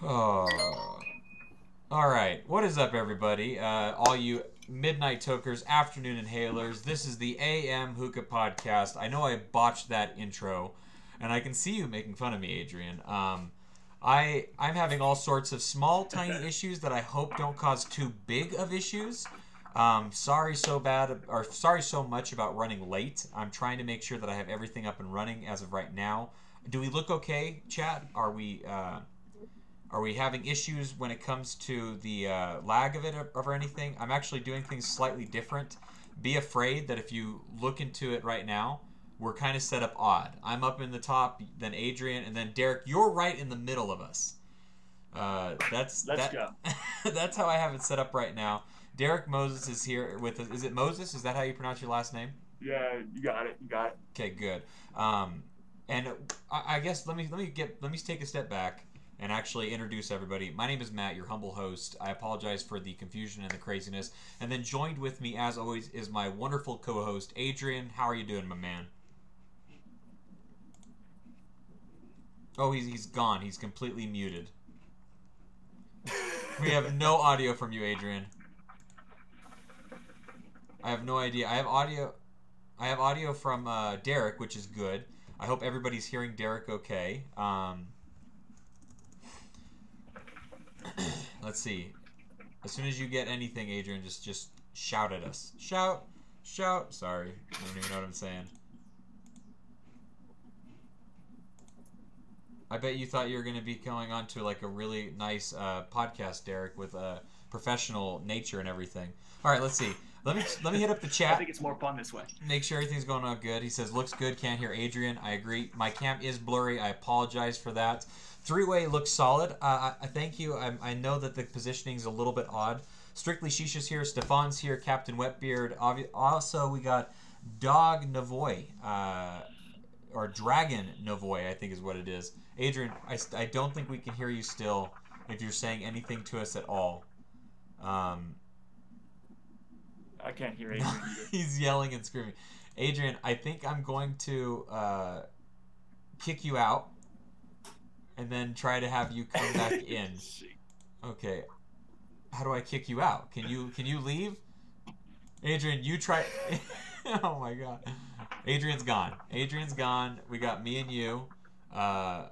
Oh. All right. What is up, everybody? All you midnight tokers, afternoon inhalers. This is the AM Hookah podcast. I know I botched that intro, and I can see you making fun of me, Adrian. I'm having all sorts of small, tiny issues that I hope don't cause too big of issues. Sorry so much about running late. I'm trying to make sure that I have everything up and running as of right now. Do we look okay, chat? Are we having issues when it comes to the lag of it or anything? I'm actually doing things slightly different. Be afraid that if you look into it right now, we're kind of set up odd. I'm up in the top, then Adrian, and then Derek. You're right in the middle of us. Let's go. That's how I have it set up right now. Derek Moses is here with us. Is it Moses? Is that how you pronounce your last name? Yeah, you got it. Okay, good. And I guess let me take a step back and actually introduce everybody. My name is Matt, your humble host. I apologize for the confusion and the craziness. And then joined with me, as always, is my wonderful co-host, Adrian. How are you doing, my man? Oh, he's gone. He's completely muted. We have no audio from you, Adrian. I have no idea. I have audio from Derek, which is good. I hope everybody's hearing Derek okay. Let's see. As soon as you get anything, Adrian, just shout at us. Shout. Sorry, I don't even know what I'm saying. I bet you thought you were going to be going on to like a really nice podcast, Derek, with a professional nature and everything. All right, let's see. Let me hit up the chat. I think it's more fun this way. Make sure everything's going on good. He says, looks good, can't hear Adrian. I agree. My cam is blurry. I apologize for that. Three-way looks solid. I thank you. I know that the positioning is a little bit odd. Strictly Shisha's here. Stefan's here. Captain Wetbeard. Also, we got Dog Navoy. Or Dragon Navoy, I think is what it is. Adrian, I don't think we can hear you still if you're saying anything to us at all. I can't hear Adrian either. He's yelling and screaming. Adrian, I think I'm going to kick you out and then try to have you come back in. Okay. How do I kick you out? Can you leave? Adrian, you try. Oh my god. Adrian's gone. We got me and you. Can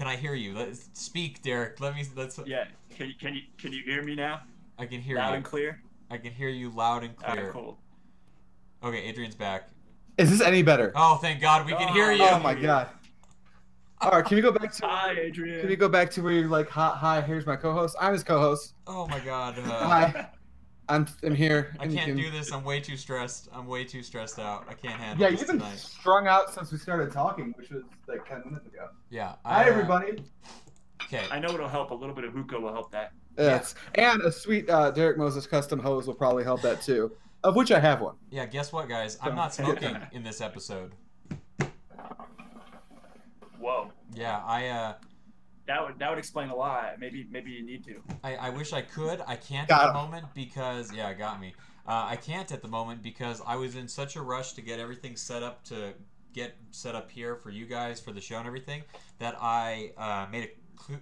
I hear you? Let's speak, Derek. Let's. Yeah. Can you hear me now? I can hear loud you. And clear. I can hear you loud and clear. Cool. Okay, Adrian's back. Is this any better? Oh, thank God, we can hear you. Oh my God. All right, can we go back to? Hi, Adrian. Can we go back to where you're like, hi, here's my co-host. I'm his co-host. Oh my God. Hi. I'm here. I can't do this. I'm way too stressed. I'm way too stressed out. I can't handle Yeah, this you've been tonight. strung out since we started talking, which was like 10 minutes ago. Yeah. Hi, everybody. Okay. I know it'll help. A little bit of hookah will help that. Yes. Yeah. And a sweet Derek Moses custom hose will probably help that too, of which I have one. Yeah, guess what, guys? I'm not smoking in this episode. Whoa. Yeah, That would explain a lot. Maybe you need to. I wish I could. I can't Got at him. the moment because it got me. I can't at the moment because I was in such a rush to get everything set up here for you guys for the show and everything that I made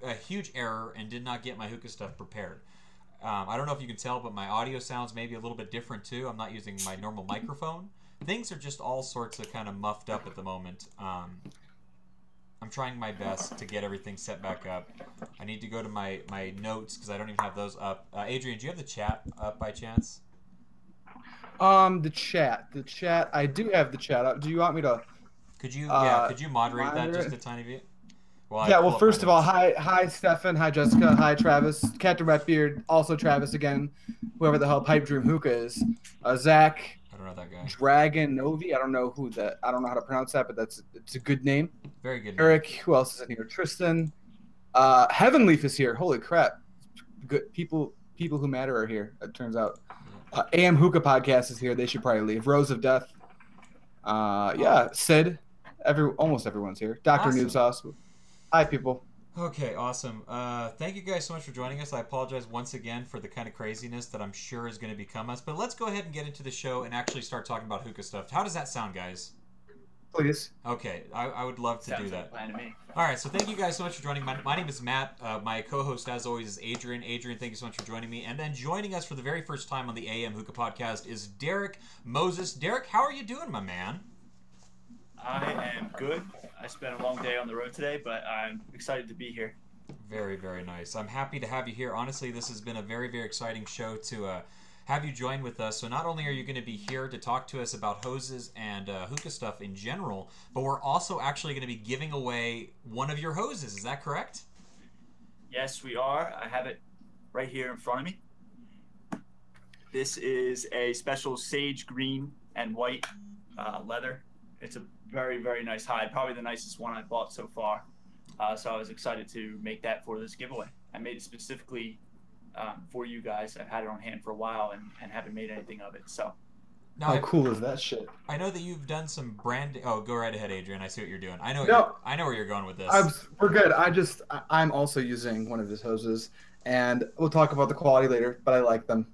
a huge error and did not get my hookah stuff prepared. I don't know if you can tell, but my audio sounds maybe a little bit different too. I'm not using my normal microphone. Things are just all sorts of kind of muffed up at the moment. I'm trying my best to get everything set back up. I need to go to my notes because I don't even have those up. Adrian, do you have the chat up by chance? The chat. I do have the chat up. Do you want me to? Could you moderate that just a tiny bit? Well, first of all, hi, Stefan, hi, Jessica, hi, Travis, Captain Wetbeard, also Travis again, whoever the hell Pipe Dream Hookah is, Zach. I don't know that guy. Dragon Novi. I don't know how to pronounce that, but it's a good name. Very good name. Eric. Who else is in here? Tristan. Heavenleaf is here. Holy crap! Good people who matter are here. It turns out. AM Hookah podcast is here. They should probably leave. Rose of Death. Sid. Almost everyone's here. Dr. Awesome. Noob Sauce. Hi, people. Okay, awesome. Thank you guys so much for joining us. I apologize once again for the kind of craziness that I'm sure is going to become us. But let's go ahead and get into the show and actually start talking about hookah stuff. How does that sound, guys? Please. Okay, I would love to do Sounds like a that. plan to me. All right, so thank you guys so much for joining. My name is Matt. My co-host, as always, is Adrian. Adrian, thank you so much for joining me. And then joining us for the very first time on the AM Hookah podcast is Derek Moses. Derek, how are you doing, my man? I am good. I spent a long day on the road today, but I'm excited to be here. Very, very nice. I'm happy to have you here. Honestly, this has been a very, very exciting show to have you join with us. So not only are you going to be here to talk to us about hoses and hookah stuff in general, but we're also actually going to be giving away one of your hoses. Is that correct? Yes, we are. I have it right here in front of me. This is a special sage green and white leather. It's a very, very nice hide. Probably the nicest one I bought so far. So I was excited to make that for this giveaway. I made it specifically for you guys. I've had it on hand for a while and haven't made anything of it. So, Now, How cool is that shit? I know that you've done some branding. Oh, go right ahead, Adrian. I see what you're doing. I know. I know where you're going with this. We're good. I'm also using one of his hoses, and we'll talk about the quality later. But I like them.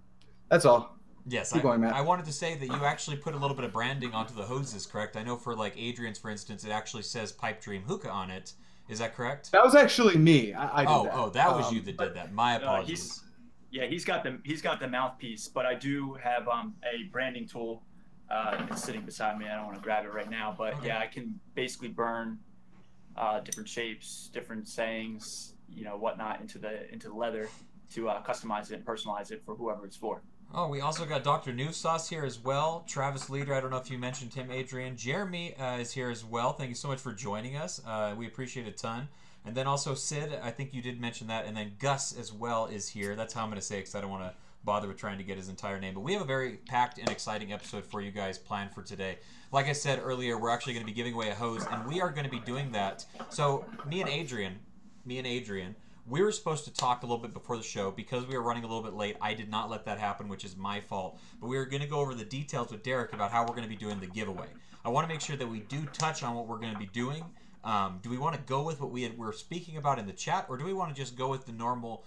That's all. Yes, Keep going, Matt. I wanted to say that you actually put a little bit of branding onto the hoses, correct? I know for like Adrian's, for instance, it actually says Pipe Dream Hookah on it. Is that correct? That was actually me. I did that. Oh, that was you that did that. My apologies. He's got the mouthpiece, but I do have a branding tool. It's sitting beside me. I don't want to grab it right now, but Okay. yeah, I can basically burn different shapes, different sayings, whatnot into the leather to customize it and personalize it for whoever it's for. Oh, we also got Dr. New Sauce here as well. Travis Leader, I don't know if you mentioned him, Adrian. Jeremy is here as well. Thank you so much for joining us. We appreciate it a ton. And then also Sid, I think you did mention that. And then Gus as well is here. That's how I'm going to say it because I don't want to bother with trying to get his entire name. But we have a very packed and exciting episode for you guys planned for today. Like I said earlier, we're actually going to be giving away a hose, and we are going to be doing that. So me and Adrian, we were supposed to talk a little bit before the show. Because we were running a little bit late, I did not let that happen, which is my fault. But we were going to go over the details with Derek about how we're going to be doing the giveaway. I want to make sure that we do touch on what we're going to be doing. Do we want to go with what we're speaking about in the chat, or do we want to just go with the normal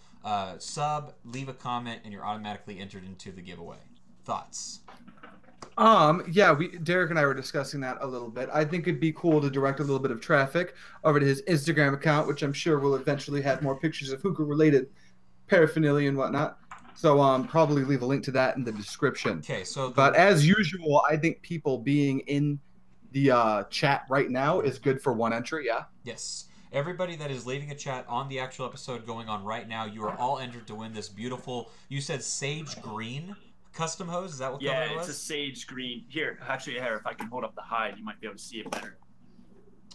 sub, leave a comment, and you're automatically entered into the giveaway? Thoughts? Yeah, Derek and I were discussing that a little bit. I think it'd be cool to direct a little bit of traffic over to his Instagram account, which I'm sure will eventually have more pictures of hookah-related paraphernalia and whatnot. So probably leave a link to that in the description. Okay, so But as usual, I think people being in the chat right now is good for one entry. Yeah. yes, everybody that is leaving a chat on the actual episode going on right now, you are all entered to win this beautiful. You said sage green custom hose. Is that what color it was? It's a sage green. Here, if I can hold up the hide, you might be able to see it better.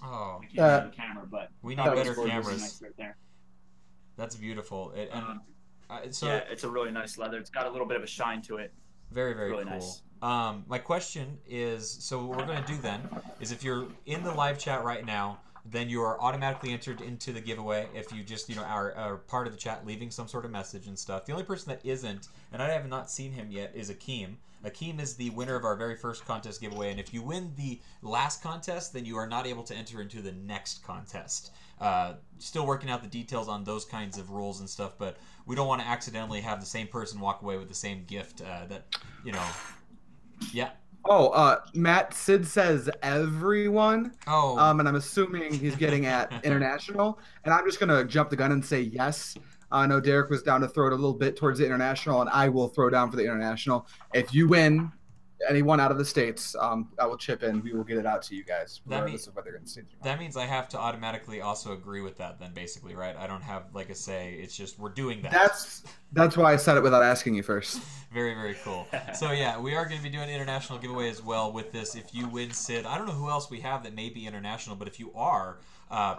Oh, I can't see the camera, but we need that better was gorgeous. cameras. Nice right there. That's beautiful. So yeah, it's a really nice leather. It's got a little bit of a shine to it. very, very really cool. nice. My question is, so what we're going to do then is if you're in the live chat right now, then you are automatically entered into the giveaway if you just, are part of the chat leaving some sort of message and stuff. The only person that isn't, and I have not seen him yet, is Akeem. Akeem is the winner of our very first contest giveaway, and if you win the last contest, then you are not able to enter into the next contest. Still working out the details on those kinds of rules and stuff, but we don't want to accidentally have the same person walk away with the same gift Yeah. Oh, Matt, Sid says everyone. Oh. And I'm assuming he's getting at international. And I'm just going to jump the gun and say yes. I know Derek was down to throw it a little bit towards the international, and I will throw down for the international. If you win anyone out of the States, I will chip in. We will get it out to you guys, regardless of whether you're in the States or not. That means I have to automatically also agree with that then, basically, right? I don't have, like, a say. It's just we're doing that. That's why I said it without asking you first. Very, very cool. So, yeah, we are going to be doing an international giveaway as well with this. If you win, Sid, I don't know who else we have that may be international, but if you are,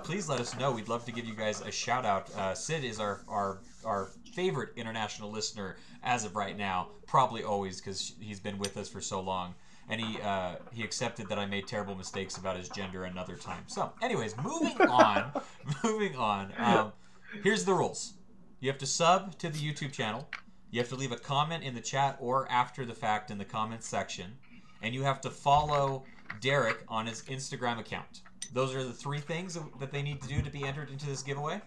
please let us know. We'd love to give you guys a shout-out. Sid is our favorite international listener as of right now, probably always because he's been with us for so long. And he accepted that I made terrible mistakes about his gender another time. So, anyways, moving on. Here's the rules. You have to sub to the YouTube channel. You have to leave a comment in the chat or after the fact in the comments section. And you have to follow Derek on his Instagram account. Those are the three things that they need to do to be entered into this giveaway?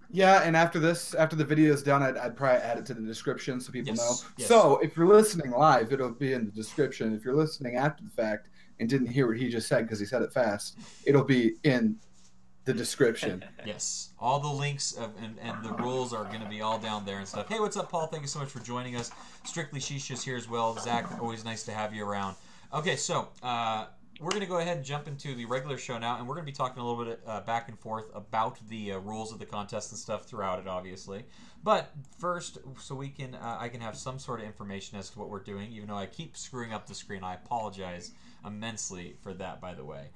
Yeah, and after the video is done, I'd probably add it to the description so people know. Yes. So if you're listening live, it'll be in the description. If you're listening after the fact, and didn't hear what he just said because he said it fast, it'll be in the description. Yes, all the links and the rules are going to be all down there and stuff. Hey, what's up, Paul? Thank you so much for joining us. Strictly Shisha's here as well. Zach, always nice to have you around. Okay, so we're going to go ahead and jump into the regular show now, and we're going to be talking a little bit back and forth about the rules of the contest and stuff throughout it, obviously. But first, so we can I can have some sort of information as to what we're doing, even though I keep screwing up the screen. I apologize immensely for that, by the way.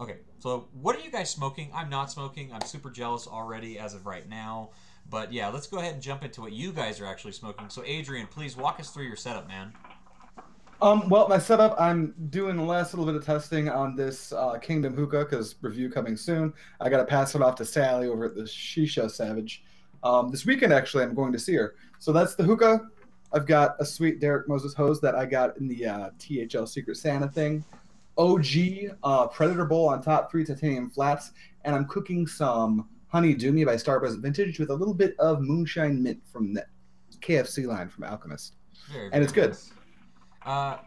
Okay, so what are you guys smoking? I'm not smoking. I'm super jealous already as of right now. But yeah, let's go ahead and jump into what you guys are actually smoking. So Adrian, please walk us through your setup, man. Well, my setup, I'm doing the last little bit of testing on this Kingdom Hookah because review coming soon. I got to pass it off to Sally over at the Shisha Savage. This weekend, actually, I'm going to see her. So that's the Hookah. I've got a sweet Derek Moses hose that I got in the THL Secret Santa thing. OG Predator Bowl on top, 3 titanium flats. And I'm cooking some Honey Doomy by Starbuzz Vintage with a little bit of Moonshine Mint from the KFC line from Alchemist. And it's good. Nice.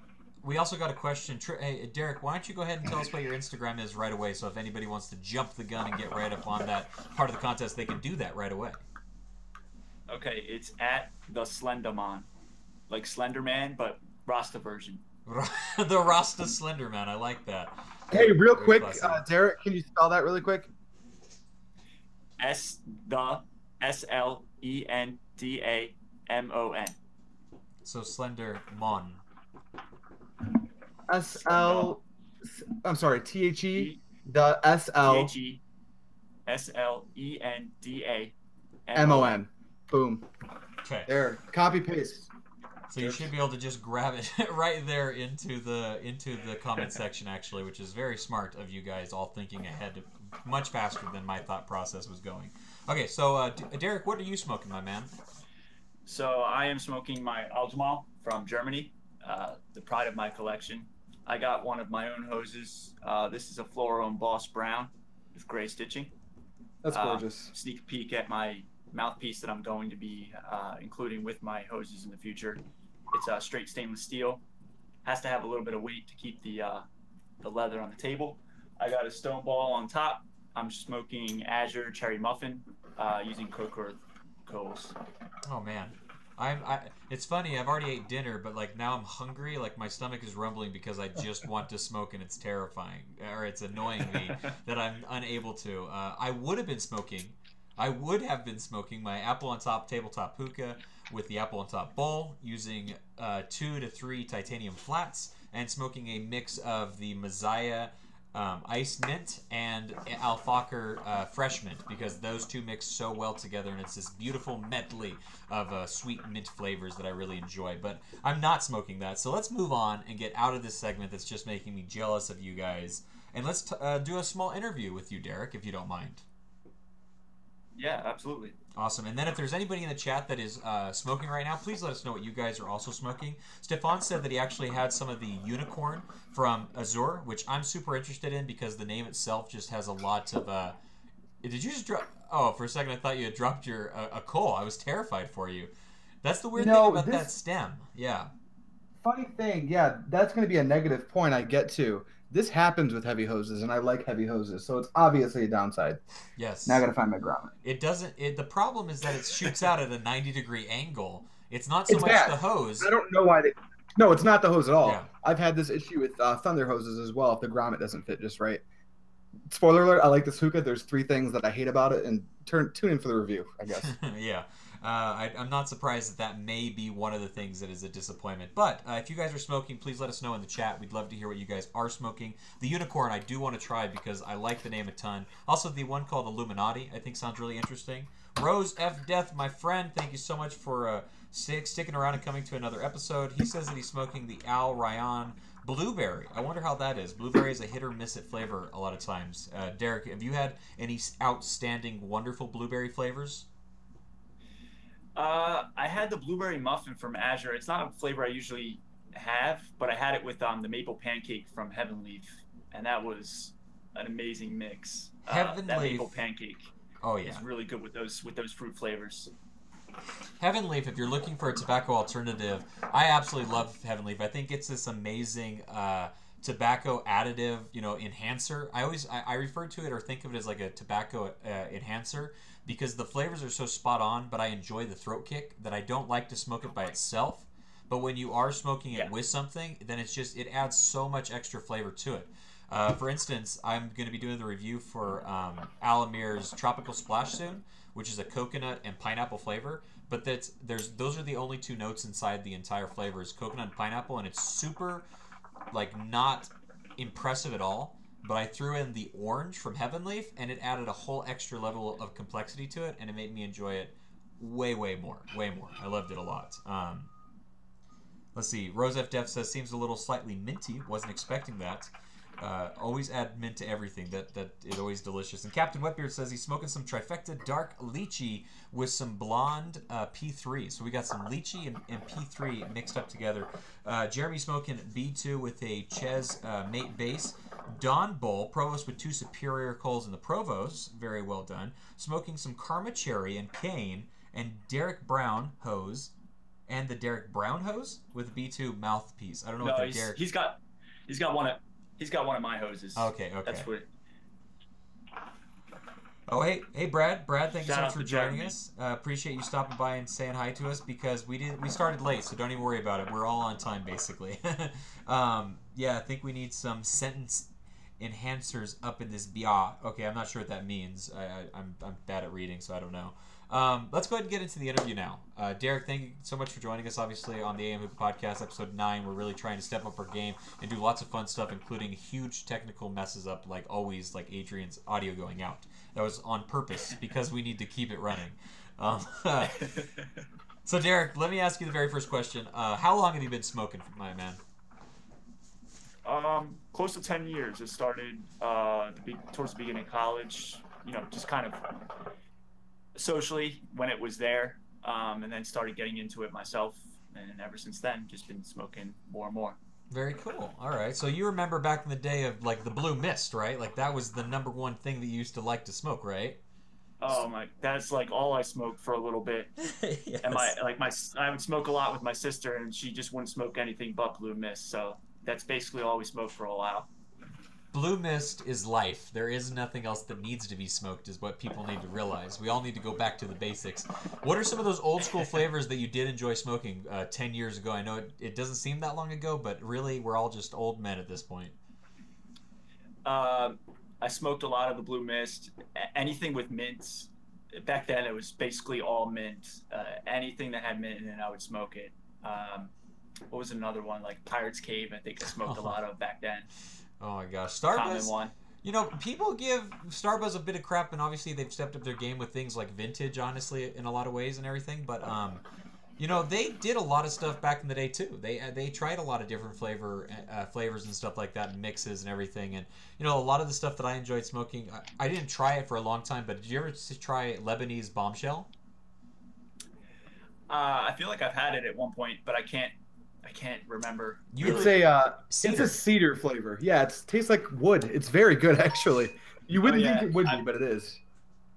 We also got a question. Hey, Derek, why don't you go ahead and tell us what your Instagram is right away, so if anybody wants to jump the gun and get right up on that part of the contest, they can do that right away. Okay, it's at the Slenderman, like Slenderman, but Rasta version. The Rasta Slenderman, I like that. Hey, real quick, Derek, can you spell that really quick? SLENDAMON. So Slendermon. I'm sorry, THE, the SL. THE, SLENDAMON. MON. Boom. Okay. There. Copy paste. So you should be able to just grab it right there into the comment section, actually, which is very smart of you guys, all thinking ahead much faster than my thought process was going. Okay, so Derek, what are you smoking, my man? So I am smoking my Aljamal from Germany, the pride of my collection. I got one of my own hoses. This is a Floral and Boss Brown with gray stitching. That's gorgeous. Sneak a peek at my mouthpiece that I'm going to be including with my hoses in the future. It's straight stainless steel. Has to have a little bit of weight to keep the leather on the table. I got a stone ball on top. I'm smoking Azure Cherry Muffin using coke coals. Oh man, it's funny. I've already ate dinner, but like now I'm hungry. Like my stomach is rumbling because I just want to smoke, and it's terrifying, or it's annoying me that I'm unable to. I would have been smoking my apple on top tabletop hookah with the apple on top bowl, using 2 to 3 titanium flats, and smoking a mix of the Messiah Ice Mint and Alfaker Fresh Mint, because those two mix so well together, and it's this beautiful medley of sweet mint flavors that I really enjoy. But I'm not smoking that, so let's move on and get out of this segment that's just making me jealous of you guys, and let's do a small interview with you, Derek, if you don't mind. Yeah, absolutely. Awesome. And then if there's anybody in the chat that is smoking right now, please let us know what you guys are also smoking. Stefan said that he actually had some of the unicorn from Azure, which I'm super interested in because the name itself just has a lot of... Did you just drop... Oh, for a second I thought you had dropped your a coal. I was terrified for you. That's the weird thing about that stem. Yeah. Funny thing, yeah, that's going to be a negative point I get to. This happens with heavy hoses, and I like heavy hoses, so it's obviously a downside. Yes. Now I got to find my grommet. It doesn't. The problem is that it shoots out at a 90-degree angle. It's not so much the hose. I don't know why they. No, it's not the hose at all. Yeah. I've had this issue with Thunder hoses as well. If the grommet doesn't fit just right. Spoiler alert: I like this hookah. There's 3 things that I hate about it, and tune in for the review, I guess. Yeah. I'm not surprised that may be one of the things that is a disappointment. But if you guys are smoking, please let us know in the chat. We'd love to hear what you guys are smoking. The unicorn I do want to try because I like the name a ton. Also, the one called Illuminati I think sounds really interesting. Rose F. Death, my friend, thank you so much for sticking around and coming to another episode. He says that he's smoking the Al Rayyan Blueberry. I wonder how that is. Blueberry is a hit or miss at flavor a lot of times. Derek, have you had any outstanding, wonderful blueberry flavors? I had the blueberry muffin from Azure. It's not a flavor I usually have, but I had it with the maple pancake from Heaven Leaf, and that was an amazing mix. Heaven that Leaf. maple pancake. Oh yeah, is really good with those fruit flavors. Heaven Leaf, if you're looking for a tobacco alternative, I absolutely love Heaven Leaf. I think it's this amazing tobacco additive, enhancer. I refer to it or think of it as like a tobacco enhancer because the flavors are so spot on, but I enjoy the throat kick that I don't like to smoke it by itself. But when you are smoking it with something, then it adds so much extra flavor to it. For instance, I'm going to be doing the review for Alamir's Tropical Splash soon, which is a coconut and pineapple flavor. But those are the only two notes inside the entire flavor is coconut and pineapple, and it's super, like, not impressive at all. But I threw in the orange from Heaven Leaf, and it added a whole extra level of complexity to it, and it made me enjoy it way, way more. Way more. I loved it a lot. Let's see. Rose F. Def says, seems a little slightly minty. Wasn't expecting that. Always add mint to everything. That is always delicious. And Captain Wetbeard says he's smoking some trifecta dark lychee with some blonde P3. So we got some lychee and P3 mixed up together. Jeremy smoking B2 with a Ches mate base. Don Bull, Provost with 2 superior coals in the Provost. Very well done. Smoking some Karma Cherry and Cane. And Derek Brown hose. And the Derek Brown hose with B2 mouthpiece. I don't know what the Derek... He's got one of my hoses. Okay. That's what. Oh, hey, Brad. Brad, thank you so much for joining us. Appreciate you stopping by and saying hi to us because we started late, so don't even worry about it. We're all on time, basically. Yeah, I think we need some sentence enhancers up in this bia. Okay, I'm not sure what that means. I'm bad at reading, so I don't know. Let's go ahead and get into the interview now. Derek, thank you so much for joining us, obviously, on the AM Hookah Podcast, episode 9. We're really trying to step up our game and do lots of fun stuff, including huge technical messes up, like always, like Adrian's audio going out. That was on purpose, because we need to keep it running. So, Derek, let me ask you the very first question. How long have you been smoking, my man? Close to 10 years. It started towards the beginning of college, just kind of socially when it was there, and then started getting into it myself, and ever since then just been smoking more and more. Very cool. All right, so you remember back in the day of like the Blue Mist, right? Like that was the #1 thing that you used to like to smoke, right? Oh my, that's like all I smoked for a little bit. Yes. And I would smoke a lot with my sister, and she just wouldn't smoke anything but Blue Mist, so that's basically all we smoked for a while. Blue Mist is life. There is nothing else that needs to be smoked, is what people need to realize. We all need to go back to the basics. What are some of those old school flavors that you did enjoy smoking 10 years ago? I know it doesn't seem that long ago, but really we're all just old men at this point. I smoked a lot of the Blue Mist. Anything with mint. Back then it was basically all mint. Anything that had mint in it, I would smoke it. What was another one? Like Pirate's Cave, I think I smoked a lot of back then. Oh my gosh, Starbuzz. People give Starbuzz a bit of crap, and obviously they've stepped up their game with things like vintage, honestly, in a lot of ways and everything. But they did a lot of stuff back in the day too. They tried a lot of different flavors and stuff like that, and mixes and everything. And a lot of the stuff that I enjoyed smoking, I didn't try it for a long time. But did you ever try Lebanese Bombshell? I feel like I've had it at one point, but I can't remember. It's a cedar flavor. Yeah, it tastes like wood. It's very good, actually. You wouldn't think it would be, but it is.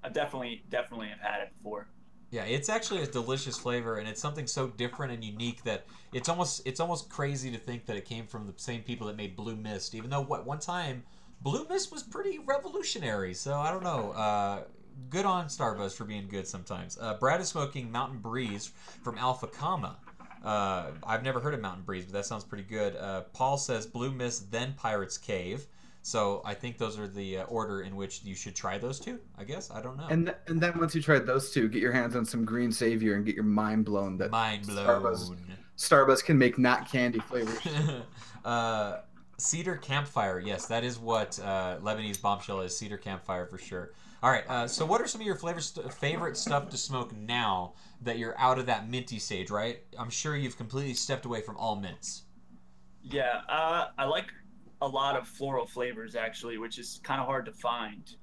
I definitely have had it before. Yeah, it's actually a delicious flavor, and it's something so different and unique that it's almost crazy to think that it came from the same people that made Blue Mist. Even though one time Blue Mist was pretty revolutionary. So I don't know. Good on Starbuzz for being good sometimes. Brad is smoking Mountain Breeze from Alpha Comma. I've never heard of Mountain Breeze, but that sounds pretty good. Paul says Blue Mist, then Pirate's Cave. So I think those are the order in which you should try those two, I guess. I don't know. And then once you tried those two, get your hands on some Green Savior and get your mind blown that Starbuzz can make not candy flavors. Cedar Campfire. Yes, that is what Lebanese Bombshell is. Cedar Campfire for sure. All right, so what are some of your favorite stuff to smoke now that you're out of that minty stage, right? I'm sure you've completely stepped away from all mints. Yeah, I like a lot of floral flavors, actually, which is kind of hard to find.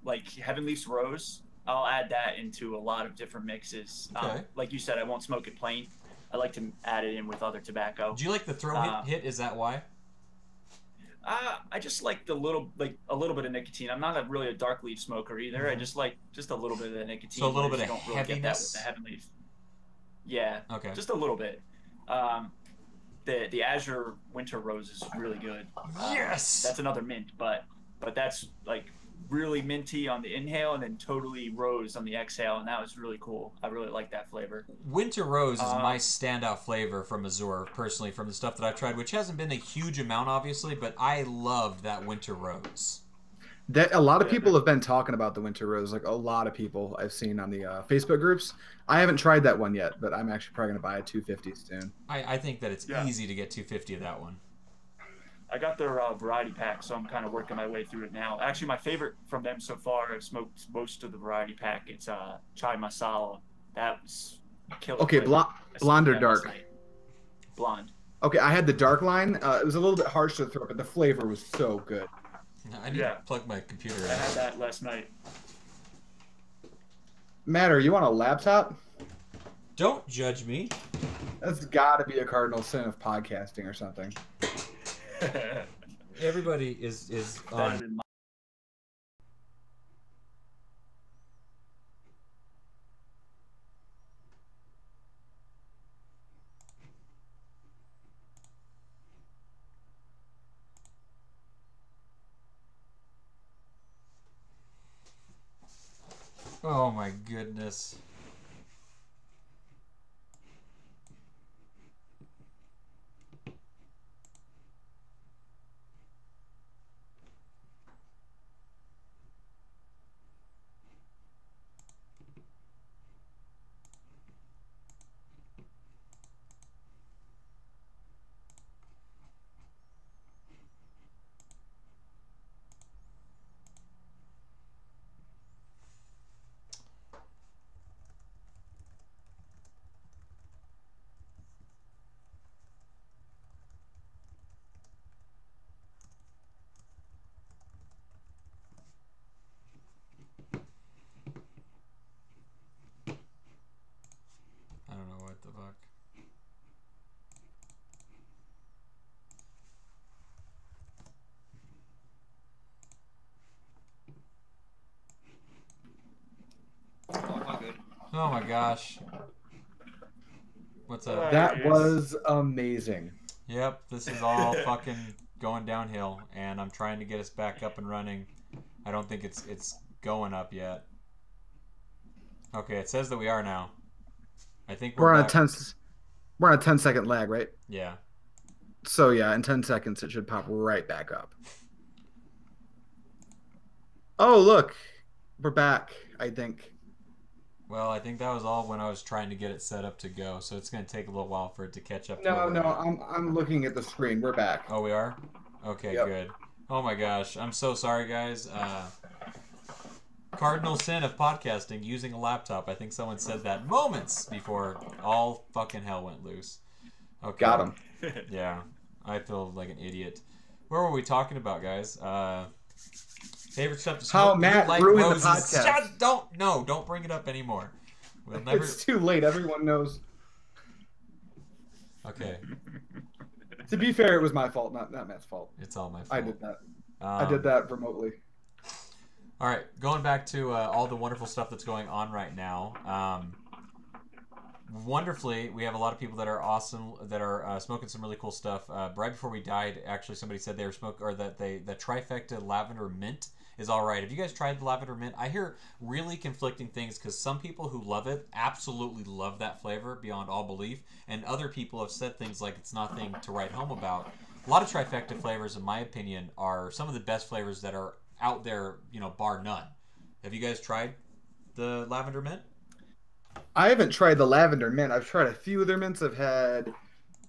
Like Heaven Leaf's Rose, I'll add that into a lot of different mixes. Okay. Like you said, I won't smoke it plain. I like to add it in with other tobacco. Do you like the throw hit? Is that why? I just like a little bit of nicotine. I'm not really a dark leaf smoker either. Mm-hmm. I just like a little bit of the nicotine. So a little bit of don't really heaviness. get that with the Heaven Leaf. Yeah. Okay. Just a little bit. the Azure Winter Rose is really good. Yes. That's another mint, but that's like really minty on the inhale and then totally rose on the exhale, and that was really cool. I really like that flavor. Winter Rose is my standout flavor from Azure, personally, from the stuff that I've tried, which hasn't been a huge amount, obviously, but I loved that Winter Rose. That a lot of people have been talking about the Winter Rose. Like a lot of people I've seen on the Facebook groups. I haven't tried that one yet, but I'm actually probably gonna buy a 250 soon. I think that it's easy to get 250 of that one. I got their variety pack, so I'm kind of working my way through it now. Actually, my favorite from them so far, I've smoked most of the variety pack. It's chai masala. That was killer. Okay, blonde or dark? Blonde. Okay, I had the dark line. It was a little bit harsh to the throat, but the flavor was so good. I need to plug my computer in. I had that last night. Matter, you want a laptop? Don't judge me. That's got to be a cardinal sin of podcasting or something. Everybody is on. Oh my goodness. I don't know what the fuck. Oh my gosh. What's up? That was amazing. Yep, this is all fucking going downhill, and I'm trying to get us back up and running. I don't think it's going up yet. Okay, it says that we are now. I think We're on back. we're on a 10-second lag, right? Yeah. So yeah, in 10 seconds it should pop right back up. Oh look, we're back. I think. Well, I think that was all when I was trying to get it set up to go, so it's going to take a little while for it to catch up. No, I'm looking at the screen. We're back. Oh, we are? Okay, good. Oh my gosh, I'm so sorry, guys. Cardinal sin of podcasting, using a laptop. I think someone said that moments before all fucking hell went loose. Okay. Got him. Yeah, I feel like an idiot. Where were we talking about, guys? Favorite stuff to smoke. How Matt ruined roses. the podcast. Don't bring it up anymore. We'll never. It's too late. Everyone knows. Okay. To be fair, it was my fault, not Matt's fault. It's all my fault. I did that. I did that remotely. All right, going back to all the wonderful stuff that's going on right now. Wonderfully, we have a lot of people that are awesome, that are smoking some really cool stuff. Right before we died, actually, somebody said they were smoking, or that the trifecta lavender mint is all right. Have you guys tried the lavender mint? I hear really conflicting things, because some people who love it absolutely love that flavor beyond all belief, and other people have said things like it's nothing to write home about. A lot of trifecta flavors, in my opinion, are some of the best flavors that are out there, bar none. Have you guys tried the lavender mint? I haven't tried the lavender mint. I've tried a few of their mints. I've had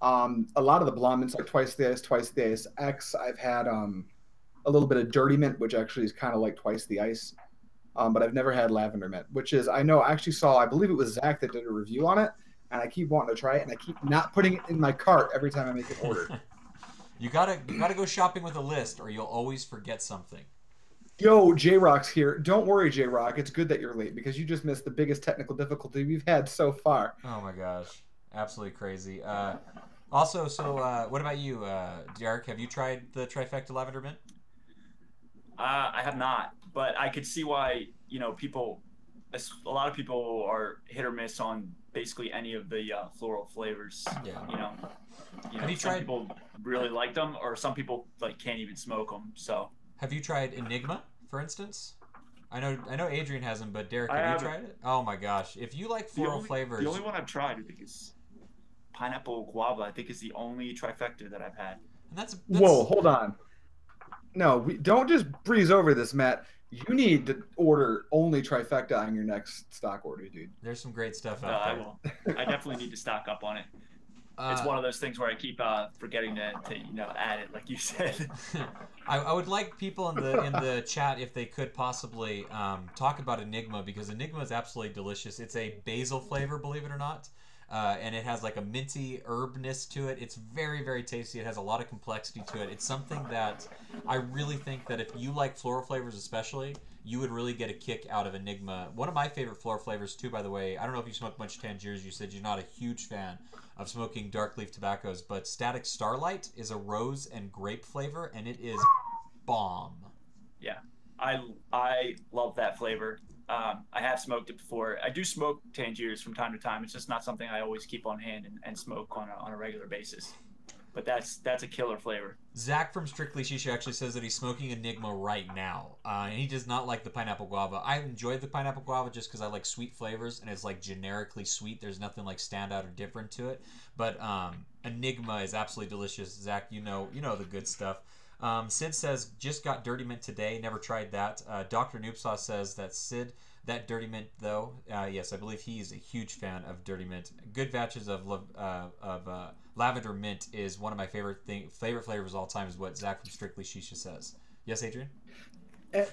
a lot of the blonde mints, like Twice the Ice X. I've had a little bit of dirty mint, which actually is kind of like Twice the Ice. But I've never had lavender mint, which is, I actually saw, I believe it was Zach that did a review on it, and I keep wanting to try it, and I keep not putting it in my cart every time I make an order. You gotta go shopping with a list, or you'll always forget something. Yo, J-Rock's here. Don't worry, J-Rock. It's good that you're late, because you just missed the biggest technical difficulty we've had so far. Oh my gosh. Absolutely crazy. Also, what about you, Derek? Have you tried the trifecta lavender mint? I have not, but I could see why, people a lot of people are hit or miss on basically any of the floral flavors. Yeah. Have you some tried? People really like them, or some people like can't even smoke them. So. Have you tried Enigma, for instance? I know Adrian hasn't, but Derek, have you tried it? Oh my gosh! If you like floral flavors, the only one I've tried, I think, is pineapple guava. I think is the only trifecta that I've had. And that's Whoa, hold on. No, we don't just breeze over this, Matt. You need to order only trifecta on your next stock order, dude. There's some great stuff out there. I will. I definitely need to stock up on it. It's one of those things where I keep forgetting to add it, like you said. I would like people in the chat, if they could possibly talk about Enigma, because Enigma is absolutely delicious. It's a basil flavor, believe it or not, and it has like a minty herbness to it. It's very, very tasty. It has a lot of complexity to it. It's something that I really think that if you like floral flavors especially, you would really get a kick out of Enigma. One of my favorite floral flavors too, by the way, I don't know if you smoke much Tangiers. You said you're not a huge fan of smoking dark leaf tobaccos, but Static Starlight is a rose and grape flavor, and it is bomb. Yeah, I love that flavor. I have smoked it before. I do smoke Tangiers from time to time. It's just not something I always keep on hand and smoke on a regular basis. But that's a killer flavor. Zach from Strictly Shisha actually says that he's smoking Enigma right now, and he does not like the pineapple guava. I enjoyed the pineapple guava just because I like sweet flavors, and it's like generically sweet. There's nothing like standout or different to it. But Enigma is absolutely delicious. Zach, you know the good stuff. Sid says just got Dirty Mint today. Never tried that. Dr. Noobsaw says that Sid. That Dirty Mint, though, yes, I believe he's a huge fan of Dirty Mint. Good batches of lavender mint is one of my favorite flavors of all time, is what Zach from Strictly Shisha says. Yes, Adrian?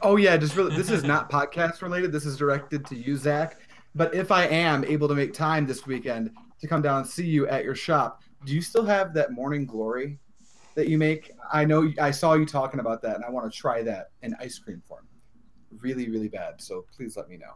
Oh, yeah, just really, this is not podcast related. This is directed to you, Zach. But if I am able to make time this weekend to come down and see you at your shop, do you still have that Morning Glory that you make? I know I saw you talking about that, and I want to try that in ice cream form. Really, really bad. So please let me know.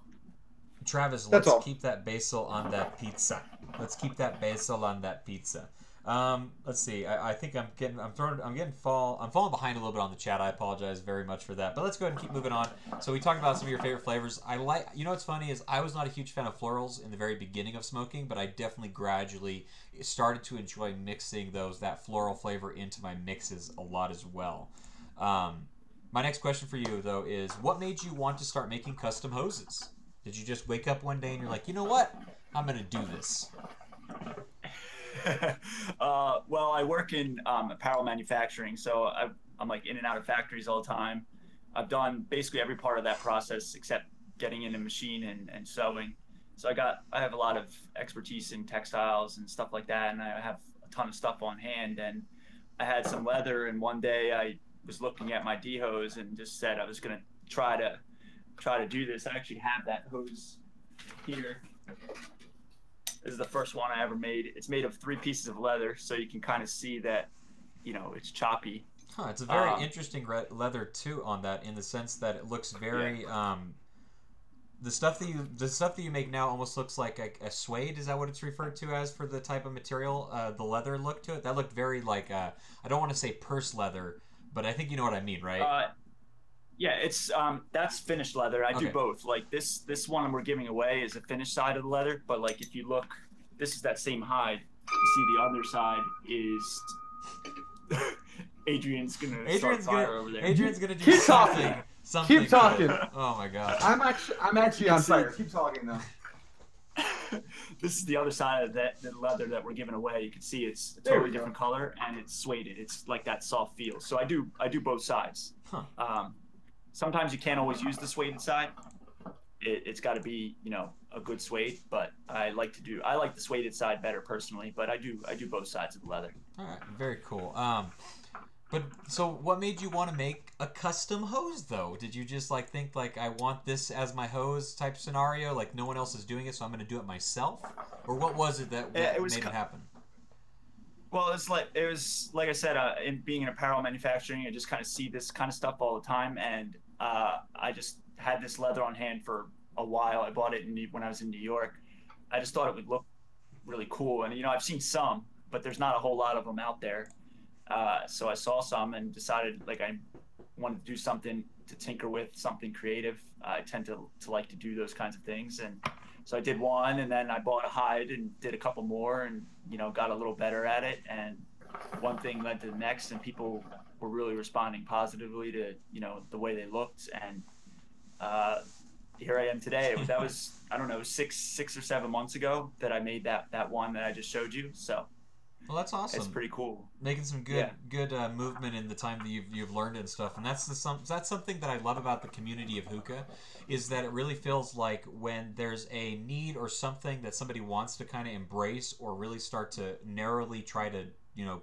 Travis, let's keep that basil on that pizza. Let's keep that basil on that pizza. Let's see. I think I'm falling behind a little bit on the chat. I apologize very much for that. But let's go ahead and keep moving on. So we talked about some of your favorite flavors. What's funny is I was not a huge fan of florals in the very beginning of smoking, but I definitely gradually started to enjoy mixing that floral flavor into my mixes a lot as well. My next question for you, though, is what made you want to start making custom hoses? Did you just wake up one day and you're like, you know what? I'm going to do this. Well, I work in apparel manufacturing, so I'm like in and out of factories all the time. I've done basically every part of that process except getting in a machine and sewing. So I have a lot of expertise in textiles and stuff like that, and I have a ton of stuff on hand. And I had some leather, and one day I was looking at my D hose and just said I was gonna try to do this. I actually have that hose here. This is the first one I ever made. It's made of 3 pieces of leather, so you can kind of see that, it's choppy. Huh, it's a very interesting leather too on that, in the sense that it looks very the stuff that you make now almost looks like a suede. Is that what it's referred to as for the type of material? The leather look to it. That looked very like I don't want to say purse leather, but I think you know what I mean, right? Yeah, it's that's finished leather. I do both. Like this one we're giving away is a finished side of the leather, but like if you look, this is that same hide. You see the other side is Adrian's gonna start fire over there. Adrian's gonna do Keep something. talking. Something. Keep talking. Oh my gosh. I'm actually on fire. Keep talking though. This is the other side of the leather that we're giving away. You can see it's a totally different color, and it's suede. It's like that soft feel. So I do both sides. Huh. Sometimes you can't always use the suede side. It's got to be a good suede, but I like the suede side better personally. But I do both sides of the leather. All right, very cool. But so what made you want to make a custom hose though? Did you just think I want this as my hose type scenario, like no one else is doing it, so I'm going to do it myself? Or what was it that made it happen? Well, it was like I said, in being in apparel manufacturing, I just kind of see this kind of stuff all the time, and I just had this leather on hand for a while. I bought it when I was in New York. I just thought it would look really cool, and I've seen some, but there's not a whole lot of them out there. So I saw some and decided I wanted to do something tinker with something creative. I tend to like to do those kinds of things, and so I did one, and then I bought a hide and did a couple more, and got a little better at it, and one thing led to the next, and people were really responding positively to the way they looked, and here I am today. That was, I don't know, 6 or 7 months ago that I made that one that I just showed you. So well, that's awesome. It's pretty cool. Making some good movement in the time that you've learned and stuff, and that's something that I love about the community of hookah, is that it really feels like when there's a need or something that somebody wants to kind of embrace or really start to narrowly try to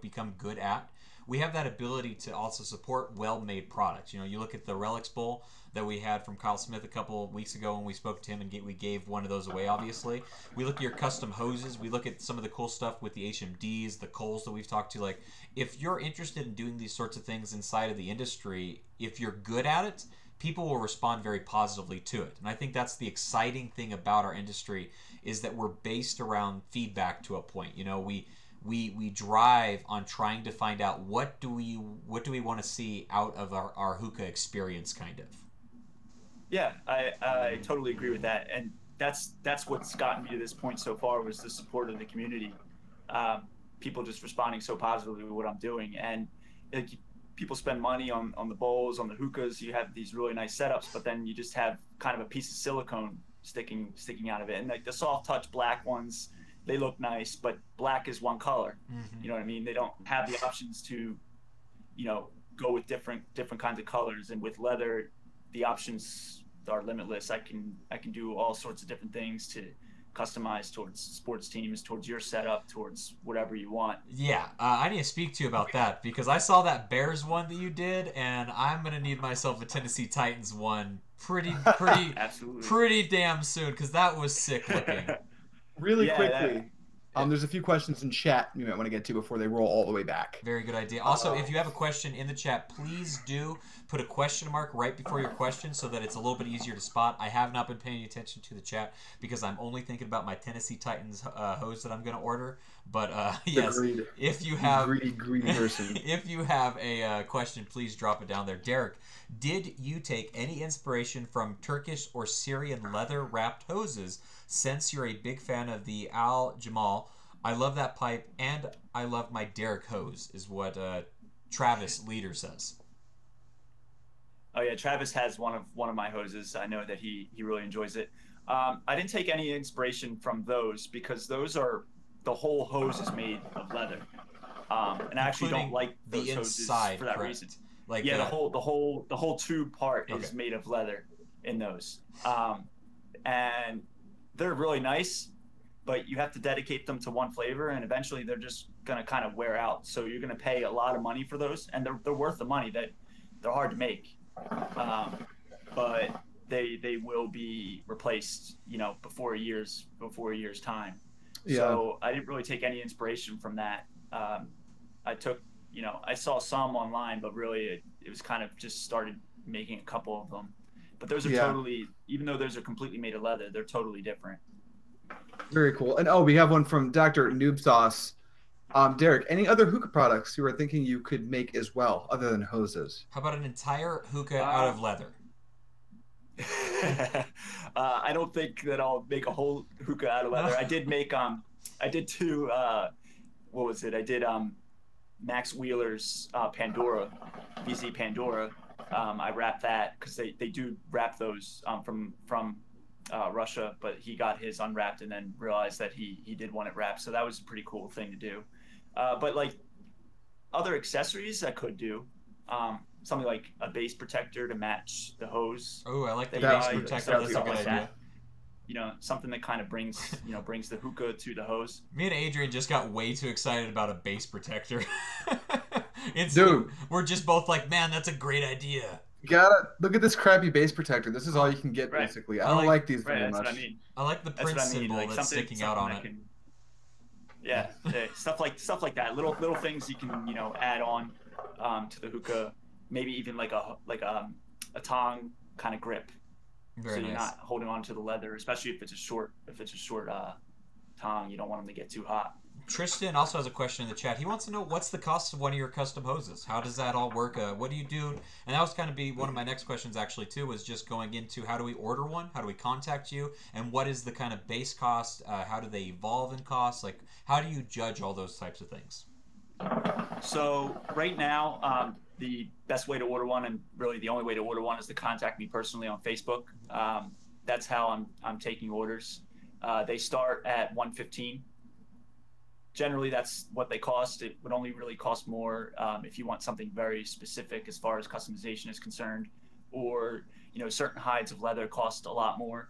become good at, we have that ability to also support well-made products. You look at the Relics Bowl that we had from Kyle Smith a couple of weeks ago when we spoke to him, and we gave one of those away, obviously. We look at your custom hoses. We look at some of the cool stuff with the HMDs, the Coles that we've talked to. Like, if you're interested in doing these sorts of things inside of the industry, if you're good at it, people will respond very positively to it. And I think that's the exciting thing about our industry, is that we're based around feedback to a point. We drive on trying to find out what do we want to see out of our hookah experience, kind of. Yeah, I totally agree with that, and that's what's gotten me to this point so far, was the support of the community. People just responding so positively to what I'm doing, and people spend money on the bowls, on the hookahs. You have these really nice setups, but then you just have kind of a piece of silicone sticking out of it, and like the soft touch black ones, they look nice, but black is one color. Mm-hmm. You know what I mean? They don't have the options to, go with different kinds of colors. And with leather, the options are limitless. I can do all sorts of different things to customize towards sports teams, towards your setup, towards whatever you want. Yeah, I need to speak to you about that, because I saw that Bears one that you did, and I'm gonna need myself a Tennessee Titans one pretty Absolutely. pretty damn soon, because that was sick looking. Really quickly, there's a few questions in chat you might want to get to before they roll all the way back. Very good idea. Also, if you have a question in the chat, please do put a question mark right before your question so that it's a little bit easier to spot. I have not been paying attention to the chat because I'm only thinking about my Tennessee Titans hose that I'm going to order. But yes, if you have greedy person, if you have a question, please drop it down there. Derek, did you take any inspiration from Turkish or Syrian leather wrapped hoses? Since you're a big fan of the Al Jamal, I love that pipe, and I love my Derek hose, is what Travis Leader says. Oh yeah, Travis has one of my hoses. I know that he really enjoys it. I didn't take any inspiration from those, because the whole hose is made of leather, and I actually don't like those hoses for that reason. Like the whole tube part is made of leather in those, and they're really nice, but you have to dedicate them to one flavor, and eventually they're just gonna kind of wear out. So you're gonna pay a lot of money for those, and they're worth the money. That they're hard to make, but they will be replaced, before a year's time. Yeah. So I didn't really take any inspiration from that. I took, I saw some online, but really it was kind of just started making a couple of them. But those are totally, even though those are completely made of leather, they're totally different. Very cool. And we have one from Dr. Noob Sauce. Derek, any other hookah products you were thinking you could make as well, other than hoses? How about an entire hookah out of leather? I don't think that I'll make a whole hookah out of leather. I did make I did two what was it? I did Max Wheeler's Pandora, VZ Pandora. I wrapped that because they do wrap those from Russia, but he got his unwrapped and then realized that he did want it wrapped. So that was a pretty cool thing to do. But like other accessories I could do, something like a base protector to match the hose. Oh, I like the base protector. That's a good idea. Something that kind of brings the hookah to the hose. Me and Adrian just got way too excited about a base protector. Dude, we're just both like, man, that's a great idea. You gotta look at this crappy base protector. This is all you can get, basically. I don't like these very much. What I mean. I like the Prince symbol that's sticking out on it. Yeah, stuff like that. Little things you can add on to the hookah. Maybe even like a tong kind of grip. Very you're nice. Not holding on to the leather, especially if it's a short tong. You don't want them to get too hot. Tristan also has a question in the chat. He wants to know what's the cost of one of your custom hoses. How does that all work? What do you do? And that was kind of be one of my next questions actually too. Was just going into how do we order one? How do we contact you? And what is the kind of base cost? How do they evolve in cost? Like how do you judge all those types of things? So right now, the best way to order one, and really the only way to order one, is to contact me personally on Facebook. That's how I'm taking orders. They start at $115. Generally, that's what they cost. It would only really cost more if you want something very specific as far as customization is concerned, or certain hides of leather cost a lot more.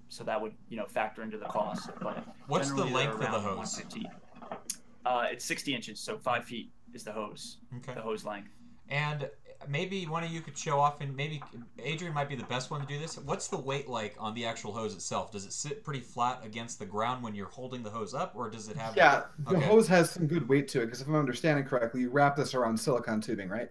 So that would factor into the cost. But what's the length of the hose? It's 60 inches, so 5 feet is the hose. Okay. The hose length. And maybe one of you could show off, and maybe Adrian might be the best one to do this. What's the weight like on the actual hose itself? Does it sit pretty flat against the ground when you're holding the hose up, or does it have... Yeah, the hose has some good weight to it, because if I'm understanding correctly, you wrap this around silicone tubing, right?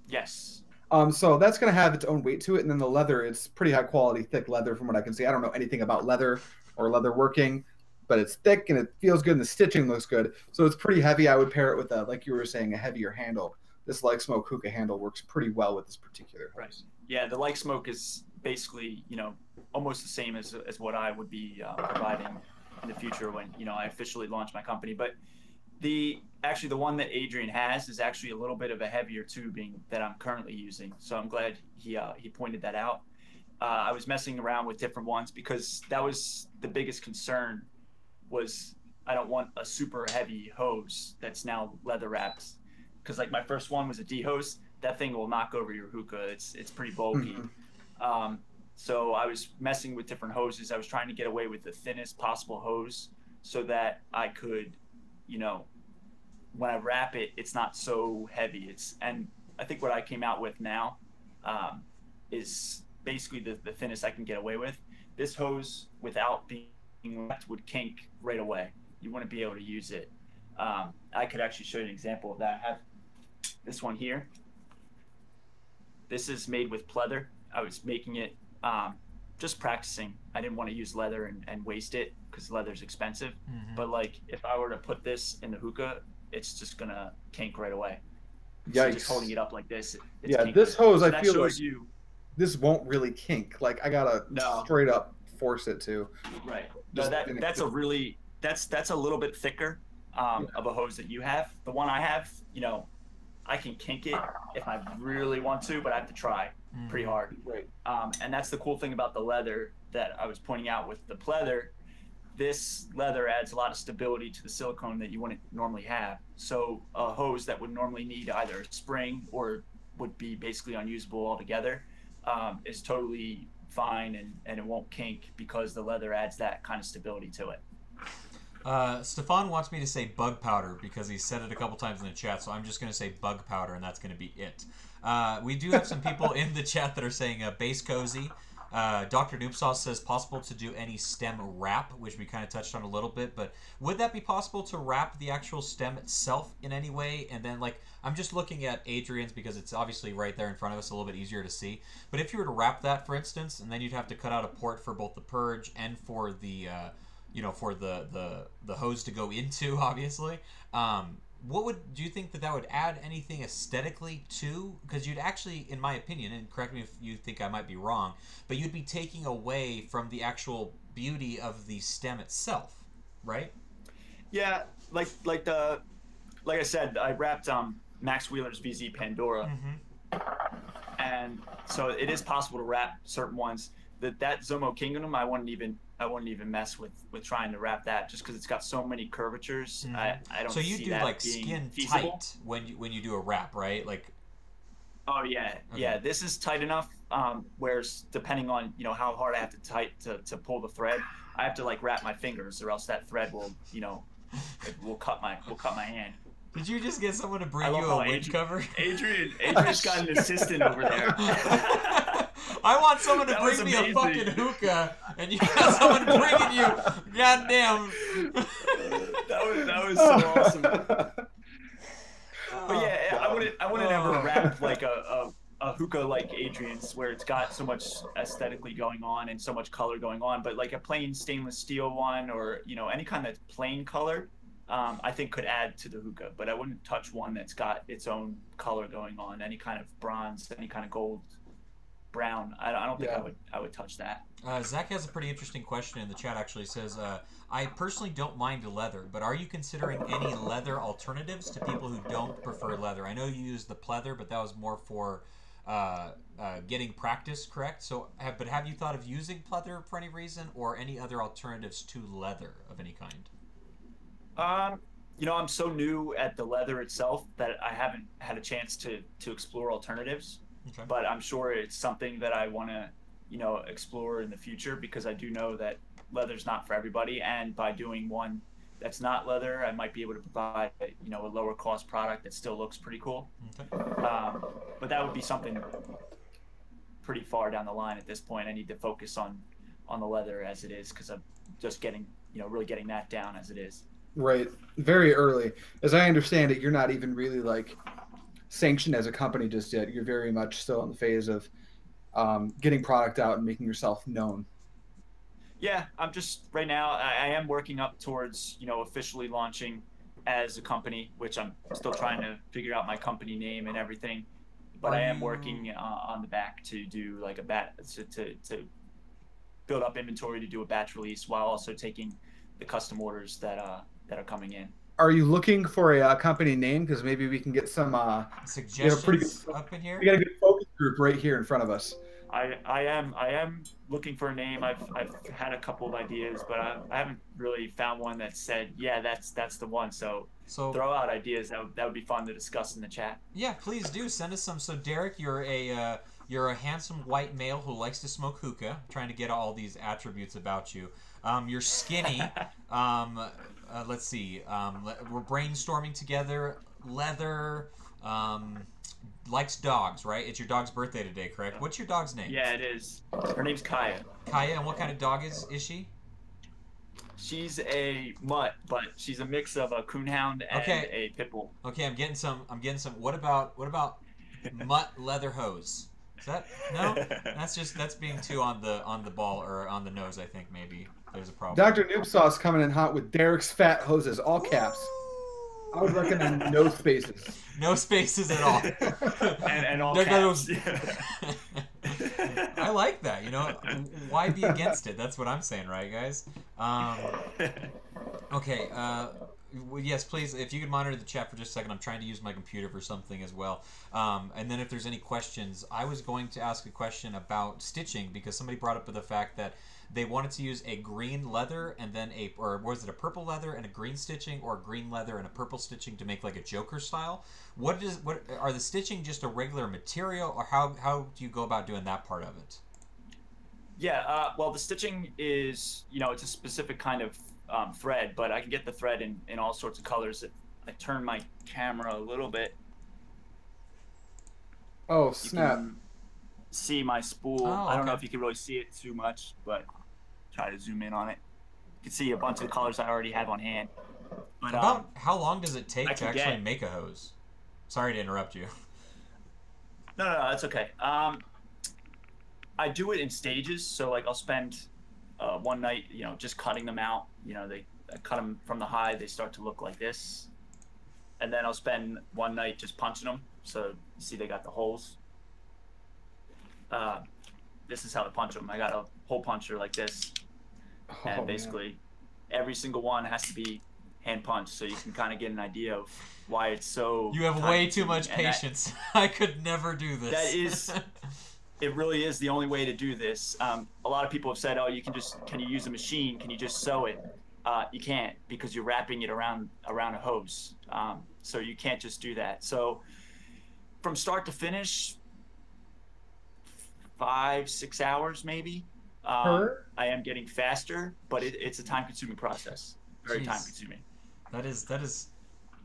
Yes. So that's going to have its own weight to it, and then the leather, it's pretty high quality, thick leather from what I can see. I don't know anything about leather or leather working, but it's thick and it feels good and the stitching looks good. So it's pretty heavy. I would pair it with, like you were saying, a heavier handle. This Like Smoke Hookah handle works pretty well with this particular. Right. Yeah, the Like Smoke is basically, almost the same as what I would be providing in the future when, I officially launch my company. But the one that Adrian has is actually a little bit of a heavier tubing that I'm currently using. So I'm glad he pointed that out. I was messing around with different ones because that was the biggest concern, was I don't want a super heavy hose that's now leather wrapped. Because like my first one was a D hose, that thing will knock over your hookah. It's pretty bulky. Mm-hmm. So I was messing with different hoses. I was trying to get away with the thinnest possible hose so that I could, when I wrap it, it's not so heavy. And I think what I came out with now is basically the thinnest I can get away with. This hose, without being wrapped, would kink right away. You wouldn't be able to use it. I could actually show you an example of that. I have this one here. This is made with pleather. I was making it just practicing. I didn't want to use leather and waste it because leather's expensive. Mm-hmm. But like if I were to put this in the hookah, it's just gonna kink right away. Yikes. So just holding it up like this. Yeah, this hose, so I feel like this won't really kink. Like I gotta straight up force it to. Right. No, that's a little bit thicker of a hose that you have. The one I have, I can kink it if I really want to, but I have to try pretty hard. Right. And that's the cool thing about the leather that I was pointing out with the pleather. This leather adds a lot of stability to the silicone that you wouldn't normally have. So a hose that would normally need either a spring or would be basically unusable altogether is totally fine and it won't kink because the leather adds that kind of stability to it. Stefan wants me to say bug powder because he said it a couple times in the chat, so I'm just going to say bug powder, and that's going to be it. We do have some people in the chat that are saying base cozy. Dr. Noob Sauce says possible to do any stem wrap, which we kind of touched on a little bit, but would that be possible to wrap the actual stem itself in any way? And then, like, I'm just looking at Adrian's because it's obviously right there in front of us, a little bit easier to see. But if you were to wrap that, for instance, and then you'd have to cut out a port for both the purge and for the for the hose to go into, obviously. Do you think that would add anything aesthetically to? Because you'd actually, in my opinion, and correct me if you think I might be wrong, but you'd be taking away from the actual beauty of the stem itself, right? Yeah, like I said, I wrapped Max Wheeler's VZ Pandora, and so it is possible to wrap certain ones. That Zomo Kingdom, I wouldn't even mess with trying to wrap that just because it's got so many curvatures. I don't. So you see do that like being skin feasible. tight when you do a wrap, right? Like. Oh yeah, okay. Yeah. This is tight enough. Whereas depending on how hard I have to pull the thread, I have to like wrap my fingers, or else that thread will will cut my hand. Did you just get someone to bring you a wig cover? Adrian's got an assistant over there. I want someone to bring me a fucking hookah, and you got someone bringing you, goddamn. That was so awesome. But yeah, I wouldn't ever wrap like a a hookah like Adrian's, where it's got so much aesthetically going on and so much color going on. But like a plain stainless steel one, or any kind that's plain color, I think could add to the hookah. But I wouldn't touch one that's got its own color going on. Any kind of bronze, any kind of gold, brown. I don't think Yeah. I would touch that. Zach has a pretty interesting question in the chat. Actually, says, "I personally don't mind leather, but are you considering any leather alternatives to people who don't prefer leather? I know you use the pleather, but that was more for getting practice, correct? So, have you thought of using pleather for any reason, or any other alternatives to leather of any kind?" I'm so new at the leather itself that I haven't had a chance to explore alternatives. Okay. But I'm sure it's something that I want to, explore in the future, because I do know that leather's not for everybody, and by doing one that's not leather, I might be able to provide, a lower cost product that still looks pretty cool. Okay. But that would be something pretty far down the line at this point. I need to focus on the leather as it is, because I'm just getting, really getting that down as it is. Right. Very early. As I understand it, you're not even really like sanctioned as a company just yet. You're very much still in the phase of getting product out and making yourself known. Yeah, I'm just right now. I am working up towards officially launching as a company, which I'm still trying to figure out my company name and everything. But I am working on the back to do like a to build up inventory to do a batch release, while also taking the custom orders that are coming in. Are you looking for a company name? Because maybe we can get some suggestions pretty good, up in here. we got a good focus group right here in front of us. I am looking for a name. I've had a couple of ideas, but I haven't really found one that said, yeah, that's the one. So throw out ideas. That would be fun to discuss in the chat. Yeah, please do send us some. So Derek, you're a handsome white male who likes to smoke hookah. I'm trying to get all these attributes about you. You're skinny. Let's see. We're brainstorming together. Leather. Likes dogs, right? It's your dog's birthday today, correct? What's your dog's name? Yeah, it is. Her name's Kaya. Kaya, and what kind of dog is she? She's a mutt, but she's a mix of a coonhound and a pit bull. Okay, I'm getting some. What about mutt leather hose? Is that no? That's being too on the ball or on the nose. I think maybe there's a problem. Dr. Noob Sauce coming in hot with Derek's fat hoses, all caps. I would recommend no spaces. No spaces at all. and all caps. I like that. Why be against it? That's what I'm saying, right, guys? Okay. Yes, please. If you could monitor the chat for just a second, I'm trying to use my computer for something as well. And then if there's any questions, I was going to ask a question about stitching, because somebody brought up the fact that they wanted to use a green leather and then or was it a purple leather and a green stitching, or a green leather and a purple stitching to make like a Joker style? What are the stitching just a regular material, or how do you go about doing that part of it? Yeah, well, the stitching is, it's a specific kind of thread, but I can get the thread in all sorts of colors. If I turn my camera a little bit, oh snap! You can see my spool. Oh, I don't know if you can really see it too much, but try to zoom in on it. You can see a bunch of the colors I already have on hand. But about how long does it take to actually get... make a hose? Sorry to interrupt you. No, that's okay. I do it in stages, so like I'll spend one night, just cutting them out. I cut them from the hide, they start to look like this, and then I'll spend one night just punching them. So you see they got the holes. This is how to punch them. I got a hole puncher like this, and basically every single one has to be hand punched, so you can kind of get an idea of why it's so. You have way too much patience. I could never do this. That is. It really is the only way to do this. A lot of people have said, "Oh, can you use a machine? Can you just sew it?" You can't, because you're wrapping it around a hose. So you can't just do that. So from start to finish, 5-6 hours maybe. I am getting faster, but it's a time-consuming process. Very time-consuming. That is.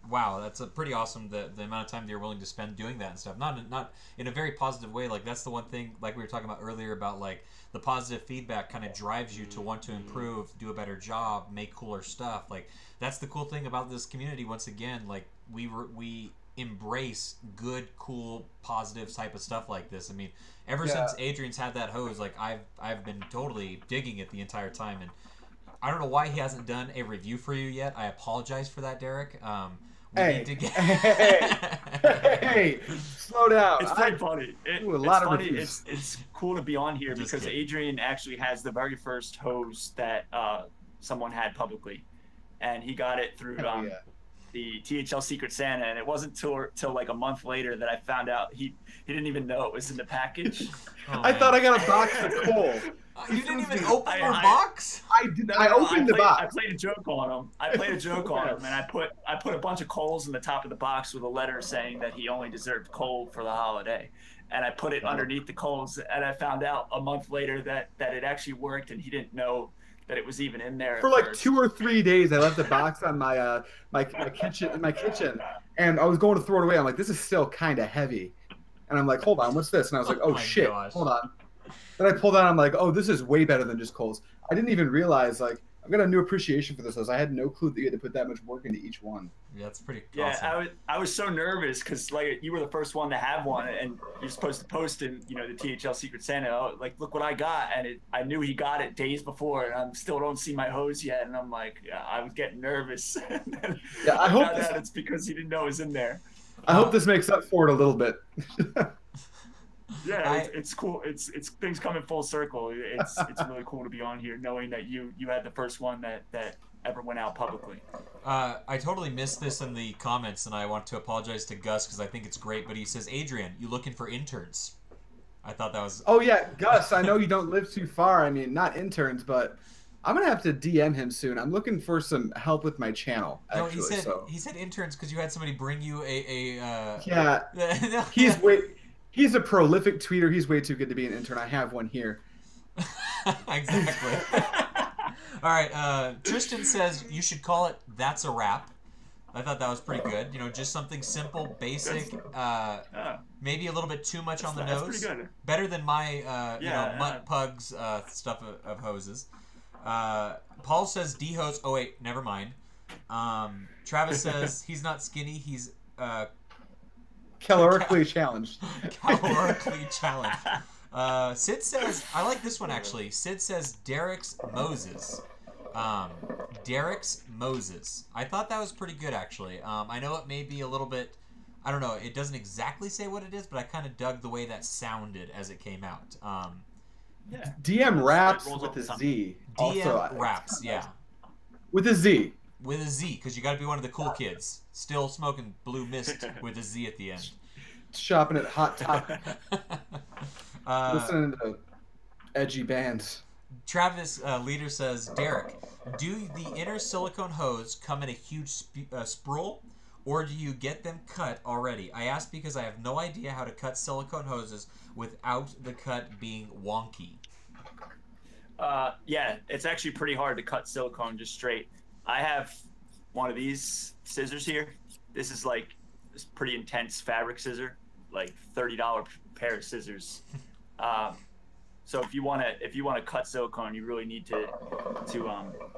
Wow, that's a pretty awesome, the amount of time that you're willing to spend doing that and stuff. Not in a very positive way. Like, that's the one thing, like we were talking about earlier, about like the positive feedback kind of drives you to want to improve, do a better job, make cooler stuff. Like, that's the cool thing about this community. Once again, like we embrace good, cool, positive type of stuff like this. I mean, ever Yeah. since Adrian's had that hose, like I've been totally digging it the entire time, and I don't know why he hasn't done a review for you yet. I apologize for that, Derek. We Hey, need to get hey, slow down. It's pretty funny. do a It's lot of funny. reviews. It's cool to be on here Just because kidding. Adrian actually has the very first hose that someone had publicly, and he got it through Hell yeah. the THL Secret Santa, and it wasn't till like a month later that I found out he didn't even know it was in the package. Oh, I man. thought I got a box of coal. You didn't even I- open your box? I did. I opened the I box. played a joke on him. I played a joke on him, and I put a bunch of coals in the top of the box with a letter saying that he only deserved coal for the holiday. And I put it underneath the coals, and I found out a month later that it actually worked, and he didn't know that it was even in there For at like first. 2 or 3 days, I left the box on my kitchen, and I was going to throw it away. I'm like, this is still kind of heavy, and I'm like, hold on, what's this? And I was like, Oh oh my shit, gosh. hold on. Then I pulled out. I'm like, oh, this is way better than just coals. I didn't even realize like I've got a new appreciation for this hose. I had no clue that you had to put that much work into each one. Yeah, that's pretty Yeah, awesome. I was so nervous because like you were the first one to have one, and you're supposed to post in the THL Secret Santa. Oh, like look what I got, and I knew he got it days before, and I still don't see my hose yet, and I'm like, yeah, I was getting nervous. Yeah, I hope found this- out it's because he didn't know it was in there. I hope this makes up for it a little bit. Yeah, it's cool. It's things coming full circle. It's really cool to be on here, knowing that you had the first one that ever went out publicly. I totally missed this in the comments, and I want to apologize to Gus because I think it's great. But he says, Adrian, you looking for interns? I thought that was. Oh yeah, Gus, I know you don't live too far. I mean, not interns, but I'm gonna have to DM him soon. I'm looking for some help with my channel. No, Actually, he said interns because you had somebody bring you yeah, No. he's a prolific tweeter. He's way too good to be an intern. I have one here. Exactly. All right. Tristan says you should call it "That's a Wrap." I thought that was pretty good. Just something simple, basic. Maybe a little bit too much on the That's nose. pretty good. Better than my Mutt yeah. Pugs stuff of hoses. Paul says D-hose. Oh wait, never mind. Travis says he's not skinny. He's Calorically challenged. calorically challenged. Sid says, I like this one actually. Sid says Derek's Moses. Derek's Moses. I thought that was pretty good actually. I know it may be a little bit, I don't know, it doesn't exactly say what it is, but I kind of dug the way that sounded as it came out. Yeah. DM raps rolls with off a the tongue. Z. DM Also, raps, yeah. with a Z. With a Z, because you got to be one of the cool kids. Still smoking Blue Mist with a Z at the end. Shopping at Hot Topic. Uh, Listening to edgy bands. Travis Leader says, Derek, do the inner silicone hose come in a huge spool, or do you get them cut already? I ask because I have no idea how to cut silicone hoses without the cut being wonky. Yeah, it's actually pretty hard to cut silicone just straight. I have one of these scissors here. This is like this pretty intense fabric scissor, like $30 pair of scissors. So if you want to cut silicone, you really need to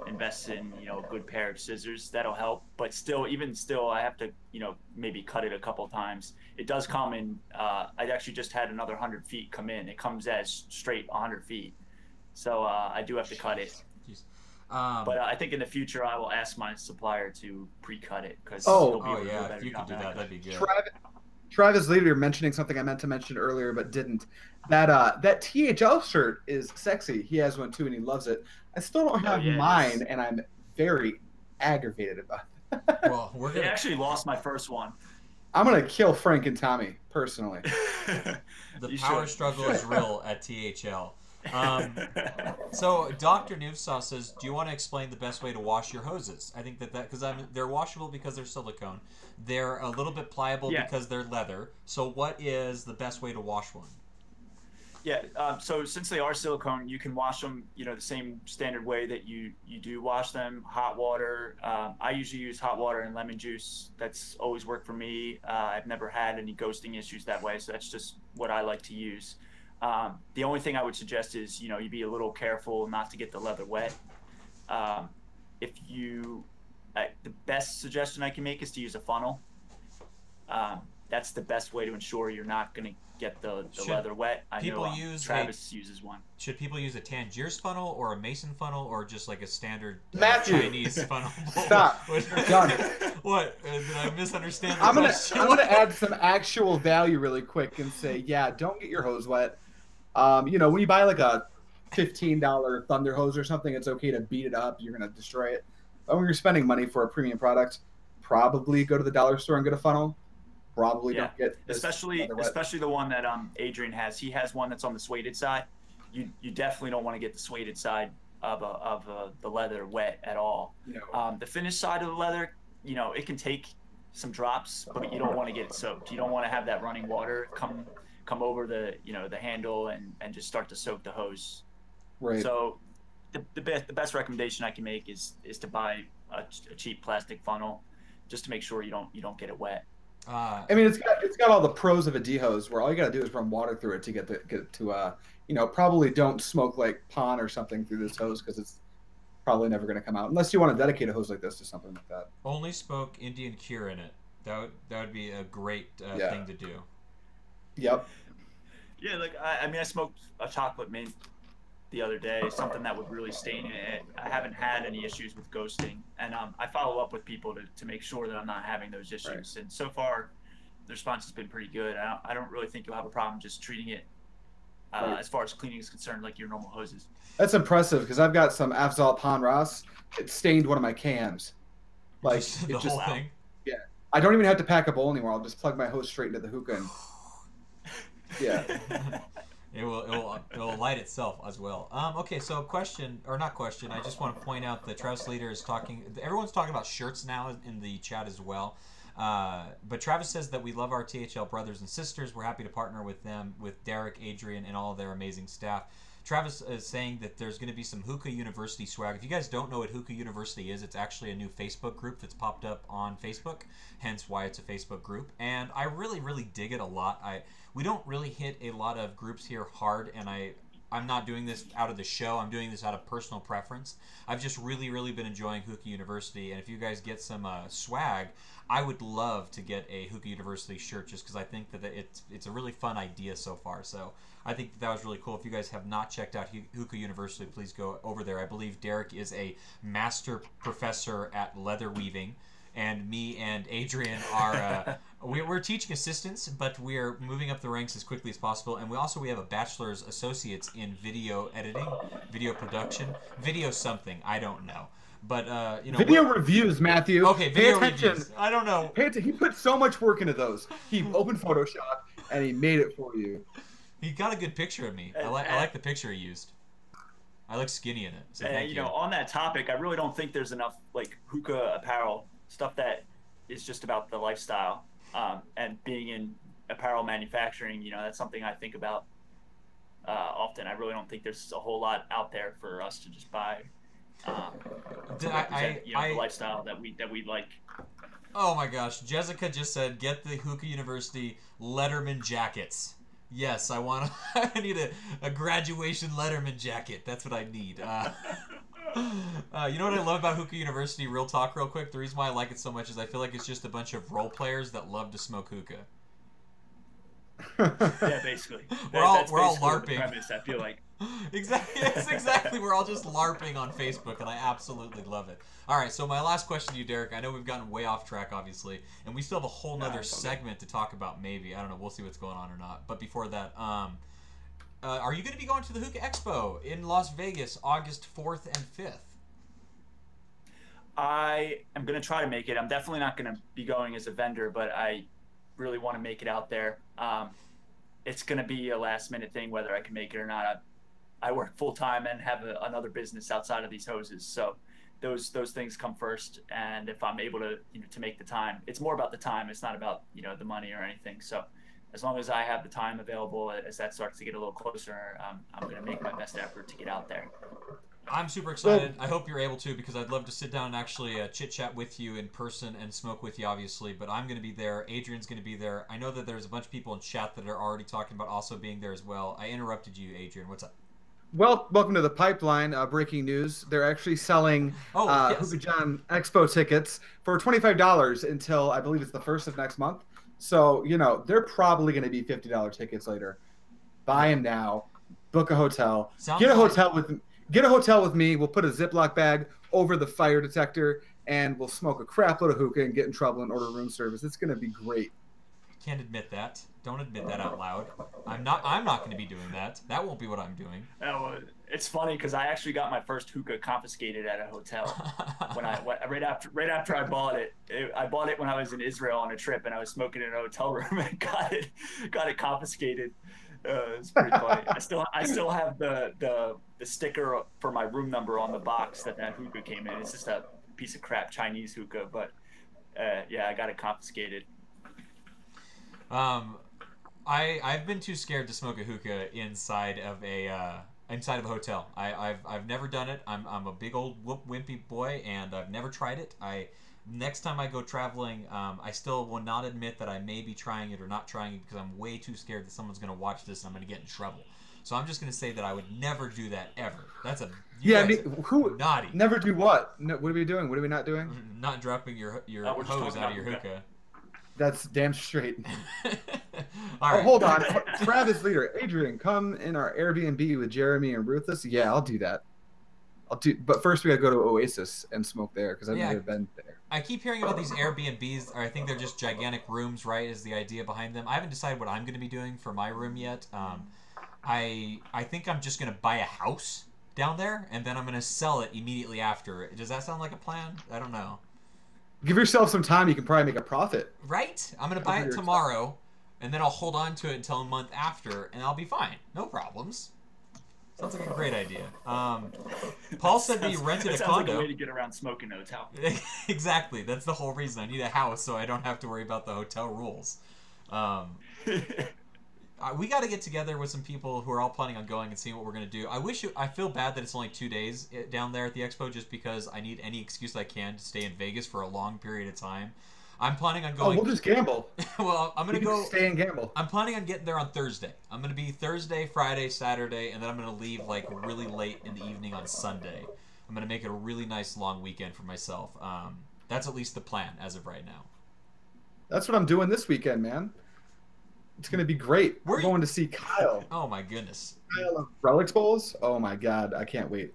invest in a good pair of scissors. That'll help. But even still, I have to maybe cut it a couple times. It does come in. I actually just had another 100 feet come in. It comes as straight 100 feet. So I do have to cut it. But I think in the future I will ask my supplier to pre-cut it because yeah, if you could do that, that'd be good. Travis Leader mentioning something I meant to mention earlier but didn't. That THL shirt is sexy. He has one too and he loves it. I still don't have mine and I'm very aggravated about it. Well, I actually lost my first one. I'm gonna kill Frank and Tommy personally. The power struggle is real at THL. So Dr. Newsaw says, do you want to explain the best way to wash your hoses? I think that because they're washable because they're silicone. They're a little bit pliable because they're leather. So what is the best way to wash one? Yeah, so since they are silicone, you can wash them, the same standard way that you do wash them. Hot water. I usually use hot water and lemon juice. That's always worked for me. I've never had any ghosting issues that way, so that's just what I like to use. The only thing I would suggest is, you be a little careful not to get the leather wet. The best suggestion I can make is to use a funnel. That's the best way to ensure you're not going to get the leather wet. I know Travis uses one. Should people use a Tangier's funnel or a Mason funnel or just like a standard Chinese funnel? Stop. Done. What? Did I misunderstand? I'm gonna add some actual value really quick and say, yeah, don't get your hose wet. When you buy like a $15 Thunder hose or something, it's okay to beat it up. You're gonna destroy it. But when you're spending money for a premium product, probably go to the dollar store and get a funnel. Probably don't get especially the one that Adrian has. He has one that's on the suede side. You definitely don't want to get the suede side of the leather wet at all. No. The finished side of the leather, it can take some drops, but you don't want to get it soaked. You don't want to have that running water come over the the handle and just start to soak the hose. Right. So the best recommendation I can make is to buy a cheap plastic funnel, just to make sure you don't get it wet. I mean, it's got all the pros of a D-hose, where all you gotta do is run water through it to get it to probably don't smoke like pond or something through this hose, because it's probably never gonna come out unless you want to dedicate a hose like this to something like that. Only smoke Indian Cure in it. That would be a great thing to do. Yep. Yeah, like I smoked a chocolate mint the other day, something that would really stain it. I haven't had any issues with ghosting, and I follow up with people to make sure that I'm not having those issues. Right. And so far, the response has been pretty good. I don't really think you'll have a problem just treating it as far as cleaning is concerned, like your normal hoses. That's impressive, because I've got some Afzal Pond Ross. It stained one of my cans. Like the whole thing. Yeah, I don't even have to pack a bowl anymore. I'll just plug my hose straight into the hookah. And, yeah. It will light itself as well. Okay, so I just want to point out that Travis Leader is talking. Everyone's talking about shirts now in the chat as well. But Travis says that we love our THL brothers and sisters. We're happy to partner with them, with Derek, Adrian, and all of their amazing staff. Travis is saying that there's going to be some Hookah University swag. If you guys don't know what Hookah University is, it's actually a new Facebook group that's popped up on Facebook, hence why it's a Facebook group. And I really, really dig it a lot. We don't really hit a lot of groups here hard, and I'm not doing this out of the show. I'm doing this out of personal preference. I've just really, really been enjoying Hookah University, and if you guys get some swag, I would love to get a Hookah University shirt, just because I think that it's a really fun idea so far. So I think that was really cool. If you guys have not checked out Hookah University, please go over there. I believe Derek is a master professor at leather weaving, and me and Adrian are we're teaching assistants, but we're moving up the ranks as quickly as possible. And we have a bachelor's associates in video editing, video production, video something, I don't know. But video reviews, Matthew. Okay, video reviews. I don't know. He put so much work into those. He opened Photoshop and he made it for you. He got a good picture of me. I like the picture he used. I look skinny in it. So thank you. On that topic, I really don't think there's enough like hookah apparel stuff that is just about the lifestyle. And being in apparel manufacturing, that's something I think about often. I really don't think there's a whole lot out there for us to just buy. The lifestyle that we like. Oh my gosh, Jessica just said, get the Hookah University Letterman jackets. Yes, I need a graduation Letterman jacket. That's what I need. You know what I love about Hookah University? Real talk, real quick. The reason why I like it so much is I feel like it's just a bunch of role players that love to smoke hookah. Yeah, basically. We're all LARPing. The premise, I feel like. Exactly. Yes, exactly. We're all just LARPing on Facebook, and I absolutely love it. All right, so my last question to you, Derek. I know we've gotten way off track, obviously, and we still have a whole nother segment to talk about. Maybe, I don't know. We'll see what's going on or not. But before that, are you going to be going to the Hookah Expo in Las Vegas, August 4th and 5th? I am going to try to make it. I'm definitely not going to be going as a vendor, but I really want to make it out there. It's going to be a last-minute thing, whether I can make it or not. I work full-time and have another business outside of these hoses, so those things come first. And if I'm able to to make the time, it's more about the time. It's not about the money or anything. So as long as I have the time available, as that starts to get a little closer, I'm going to make my best effort to get out there. I'm super excited. I hope you're able to, because I'd love to sit down and actually chit-chat with you in person and smoke with you, obviously. But I'm going to be there. Adrian's going to be there. I know that there's a bunch of people in chat that are already talking about also being there as well. I interrupted you, Adrian. What's up? Well, welcome to the pipeline. Breaking news. They're actually selling yes. Hookah John Expo tickets for $25 until, I believe it's the 1st of next month. So, they're probably going to be $50 tickets later. Buy them now. Book a hotel. Sounds Get a like- hotel with me. We'll put a Ziploc bag over the fire detector, and we'll smoke a crap load of hookah and get in trouble and order room service. It's going to be great. Can't admit that. Don't admit that out loud. I'm not going to be doing that. That won't be what I'm doing. It's funny because I actually got my first hookah confiscated at a hotel right after I bought it. I bought it when I was in Israel on a trip, and I was smoking in a hotel room and got it confiscated. It's pretty funny. I still have the sticker for my room number on the box that hookah came in. It's just a piece of crap Chinese hookah, but yeah, I got it confiscated. I've been too scared to smoke a hookah inside of a hotel. I've never done it. I'm a big old wimpy boy, and I've never tried it. Next time I go traveling, I still will not admit that I may be trying it or not trying it because I'm way too scared that someone's going to watch this and I'm going to get in trouble. So I'm just going to say that I would never do that ever. That's who naughty. Never do what? No, what are we doing? What are we not doing? Not dropping your hose out of your hookah. That's damn straight. All right. Hold on. Travis Leader, Adrian, come in our Airbnb with Jeremy and Ruthless. Yeah, I'll do that. But first we gotta go to Oasis and smoke there because I've never been there. I keep hearing about these Airbnbs. I think they're just gigantic rooms, right? Is the idea behind them? I haven't decided what I'm going to be doing for my room yet. I think I'm just going to buy a house down there and then I'm going to sell it immediately after. Does that sound like a plan? I don't know. Give yourself some time. You can probably make a profit. Right? I'm going to buy it tomorrow and then I'll hold on to it until a month after and I'll be fine. No problems. Sounds like a great idea. Paul said that you rented a condo. Sounds like a way to get around smoking a hotel. Exactly. That's the whole reason. I need a house so I don't have to worry about the hotel rules. We got to get together with some people who are all planning on going and seeing what we're going to do. I feel bad that it's only 2 days down there at the expo just because I need any excuse I can to stay in Vegas for a long period of time. I'm planning on going. Oh, we'll just gamble. Well, I'm gonna go stay and gamble. I'm planning on getting there on Thursday. I'm gonna be Thursday, Friday, Saturday, and then I'm gonna leave like really late in the evening on Sunday. I'm gonna make it a really nice long weekend for myself. That's at least the plan as of right now. That's what I'm doing this weekend, man. It's gonna be great. We're going to see Kyle. Oh my goodness. Kyle of Relics Bowls. Oh my god, I can't wait.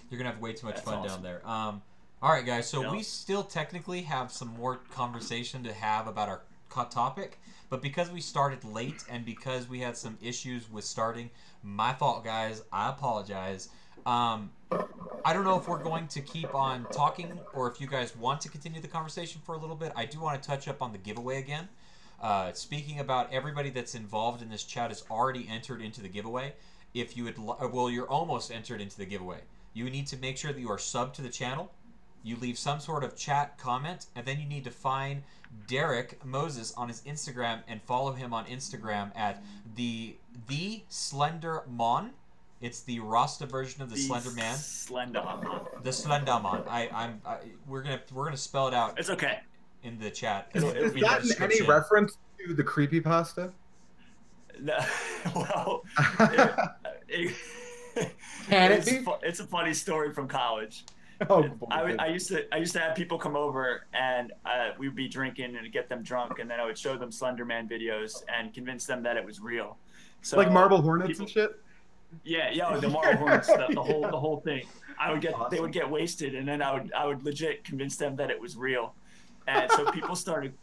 You're gonna have way too much fun down there. All right, guys, so we still technically have some more conversation to have about our topic, but because we started late and because we had some issues with starting, my fault, guys. I apologize. I don't know if we're going to keep on talking or if you guys want to continue the conversation for a little bit. I do want to touch up on the giveaway again. Speaking about everybody that's involved in this chat has already entered into the giveaway. If you would, well, you're almost entered into the giveaway. You need to make sure that you are subbed to the channel. You leave some sort of chat comment, and then you need to find Derek Moses on his Instagram and follow him on Instagram at the Slender Mon. It's the Rasta version of the Slender Man. The Slender Man. We're gonna spell it out. It's okay. In the chat. Is that in any reference to the creepypasta? No. Well, it's a funny story from college. Oh, I used to have people come over and we would be drinking and get them drunk, and then I would show them Slender Man videos and convince them that it was real. So like marble hornets and shit. Yeah, the marble hornets, the whole thing. They would get wasted, and then I would legit convince them that it was real, and so people started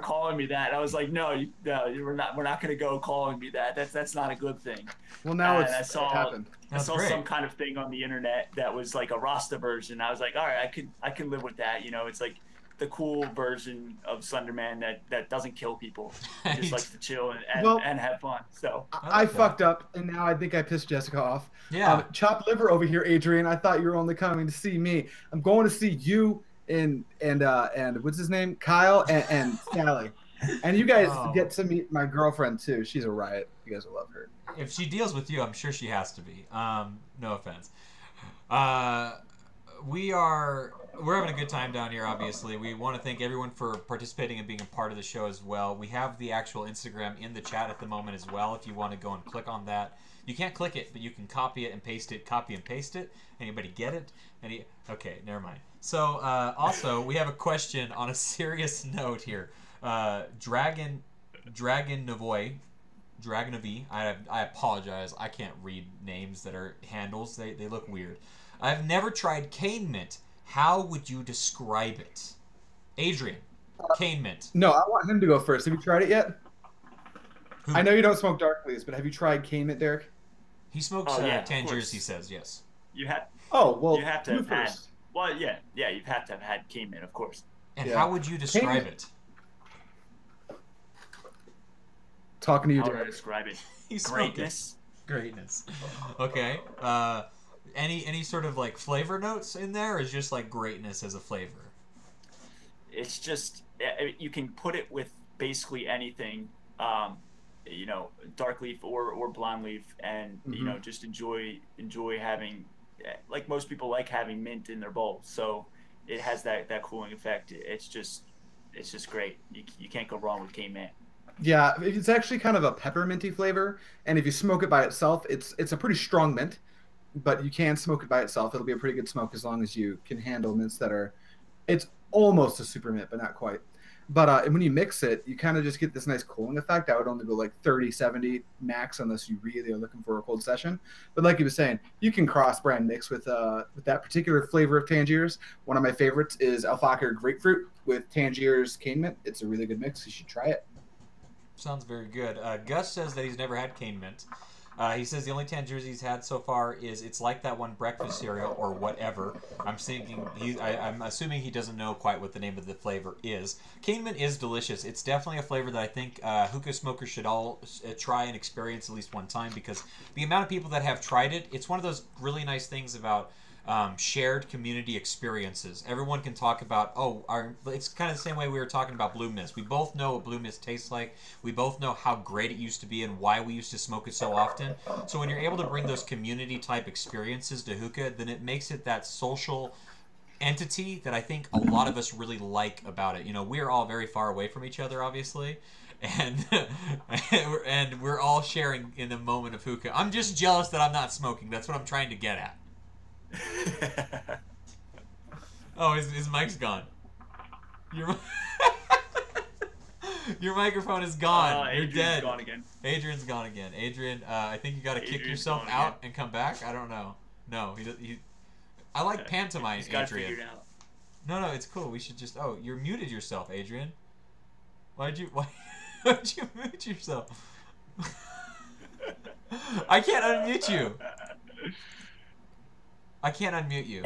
calling me that. I was like, no, we're not going to go calling me that. That's not a good thing. Well, now it happened. I saw great. some kind of thing on the internet that was like a Rasta version. I was like, all right, I can live with that. You know, it's like the cool version of Slender Man that doesn't kill people, just likes to chill and have fun. So I fucked up, and now I think I pissed Jessica off. Yeah. Chopped liver over here, Adrian. I thought you were only coming to see me. I'm going to see you and what's his name, Kyle and Sally. And you guys get to meet my girlfriend too. She's a riot. You guys will love her. If she deals with you, I'm sure she has to be. No offense. We're having a good time down here, obviously. We want to thank everyone for participating and being a part of the show as well. We have the actual Instagram in the chat at the moment as well if you want to go and click on that. You can't click it, but you can copy it and paste it. Copy and paste it. Anybody get it? Okay, never mind. So, also, we have a question on a serious note here. Dragon Navoy. Dragonavi. I apologize. I can't read names that are handles. They look weird. I've never tried cane mint. How would you describe it? Adrian, cane mint. No, I want him to go first. Have you tried it yet? Who? I know you don't smoke dark leaves, but have you tried cane mint, Derek? He smokes Tangiers, he says, yes. You have. Oh, well, you have to have had. first. Well, yeah, you've had to have had cane mint, of course. And Yeah. how would you describe Cane- it? Talking to you, How would I Derek. describe it? He's smoking. Greatness. Greatness. Okay. Any sort of like flavor notes in there, or is just like greatness as a flavor? It's just you can put it with basically anything, you know, dark leaf or blonde leaf, and you know, just enjoy having, like most people like having mint in their bowl. So it has that cooling effect. It's just great. You can't go wrong with cane mint. Yeah, it's actually kind of a pepperminty flavor, and if you smoke it by itself, it's a pretty strong mint, but you can smoke it by itself. It'll be a pretty good smoke as long as you can handle mints that are. It's almost a super mint, but not quite. But when you mix it, you kind of just get this nice cooling effect. I would only go like 30, 70 max unless you really are looking for a cold session. But like he was saying, you can cross-brand mix with that particular flavor of Tangiers. One of my favorites is Alfaka Grapefruit with Tangiers Cane Mint. It's a really good mix. You should try it. Sounds very good. Gus says that he's never had cane mint. He says the only Tangiers he's had so far is it's like that one breakfast cereal or whatever. I'm assuming he doesn't know quite what the name of the flavor is. Cane mint is delicious. It's definitely a flavor that I think hookah smokers should all try and experience at least one time, because the amount of people that have tried it, it's one of those really nice things about shared community experiences. Everyone can talk about, it's kind of the same way we were talking about Blue Mist. We both know what Blue Mist tastes like. We both know how great it used to be and why we used to smoke it so often. So when you're able to bring those community type experiences to hookah, then it makes it that social entity that I think a lot of us really like about it. You know, we're all very far away from each other, obviously. And and we're all sharing in the moment of hookah. I'm just jealous that I'm not smoking. That's what I'm trying to get at. Oh, his mic's gone. Your microphone is gone. You're Adrian's dead. gone again. Adrian's gone again. Adrian, I think you got to kick yourself out and come back. I don't know. No, I like pantomime, He's got Adrian. figured out. No, it's cool. We should just. Oh, you're muted yourself, Adrian. Why'd you mute yourself? I can't unmute you. I can't unmute you.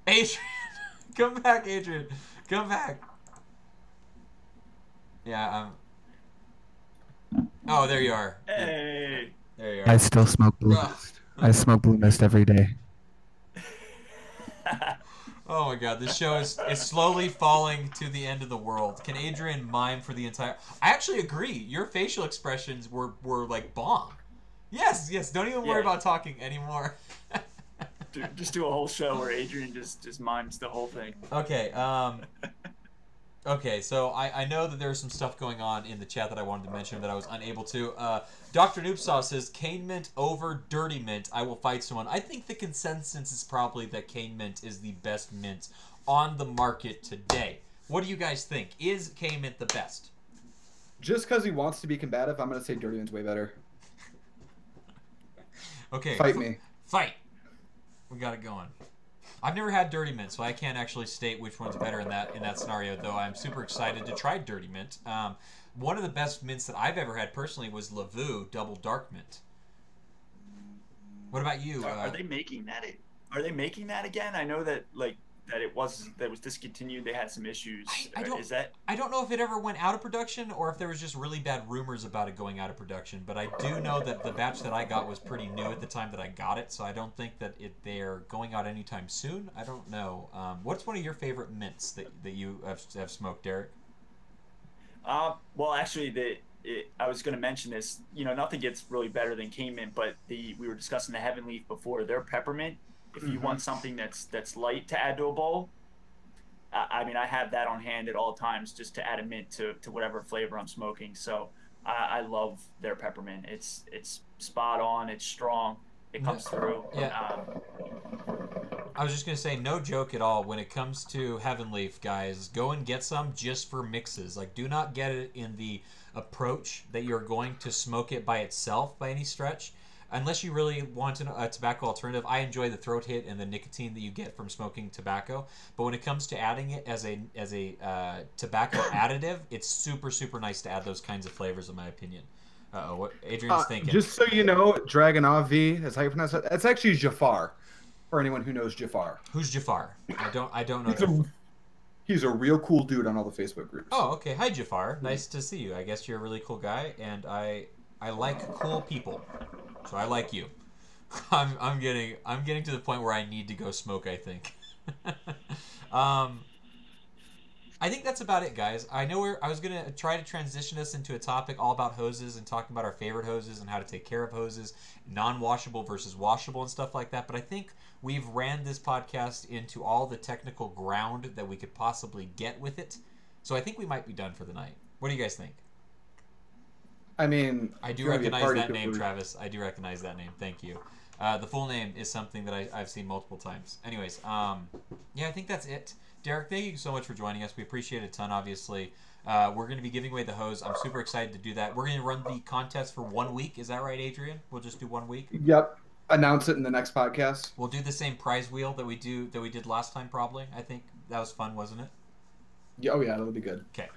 Adrian! Come back, Adrian. Come back. Yeah, Oh, there you are. Hey. There you are. I still smoke Blue Mist. I smoke Blue Mist every day. Oh my god, this show is slowly falling to the end of the world. Can Adrian mime for the entire... I actually agree. Your facial expressions were like bomb. Yes, don't even worry about talking anymore. Just do a whole show where Adrian just mimes the whole thing. Okay, okay, so I know that there's some stuff going on in the chat that I wanted to mention that I was unable to. Dr. Noobsaw says, cane mint over dirty mint. I will fight someone. I think the consensus is probably that cane mint is the best mint on the market today. What do you guys think? Is cane mint the best? Just because he wants to be combative, I'm going to say dirty mint's way better. Okay. Fight me. Fight. We got it going. I've never had dirty mint, so I can't actually state which one's better in that scenario, though I'm super excited to try dirty mint. One of the best mints that I've ever had personally was Lavu Double Dark Mint. What about you? Are they making that? Are they making that again? I know that it was discontinued. They had some issues. I don't know if it ever went out of production or if there was just really bad rumors about it going out of production. But I do know that the batch that I got was pretty new at the time that I got it, so I don't think that they're going out anytime soon. I don't know. What's one of your favorite mints that you have smoked, Derek? Well, actually, I was going to mention this. You know, nothing gets really better than cane mint, but we were discussing the Heaven Leaf before. Their peppermint. If you want something that's light to add to a bowl, I mean, I have that on hand at all times just to add a mint to whatever flavor I'm smoking. So I love their peppermint. It's spot on. It's strong. It comes through. Yeah. I was just gonna say, no joke at all. When it comes to Heaven Leaf, guys, go and get some just for mixes. Like, do not get it in the approach that you're going to smoke it by itself by any stretch. Unless you really want a tobacco alternative. I enjoy the throat hit and the nicotine that you get from smoking tobacco. But when it comes to adding it as a tobacco additive, it's super, super nice to add those kinds of flavors, in my opinion. What Adrian's thinking. Just so you know, Dragonov V, that's how you pronounce it. That's actually Jafar, for anyone who knows Jafar. Who's Jafar? I don't know. He's a real cool dude on all the Facebook groups. Oh, okay. Hi, Jafar. Nice to see you. I guess you're a really cool guy, and I like cool people. So I like you. I'm getting to the point where I need to go smoke, I think. I think that's about it, guys. I know I was gonna try to transition us into a topic all about hoses and talking about our favorite hoses and how to take care of hoses, non-washable versus washable and stuff like that. But I think we've ran this podcast into all the technical ground that we could possibly get with it. So I think we might be done for the night. What do you guys think? I mean, I do recognize that name, Travis. I do recognize that name. Thank you. The full name is something that I've seen multiple times. Anyways, yeah, I think that's it. Derek, thank you so much for joining us. We appreciate it a ton, obviously. We're going to be giving away the hose. I'm super excited to do that. We're going to run the contest for 1 week. Is that right, Adrian? We'll just do 1 week? Yep. Announce it in the next podcast. We'll do the same prize wheel that we did last time, probably. I think that was fun, wasn't it? Yeah, oh, yeah, that'll be good. Okay.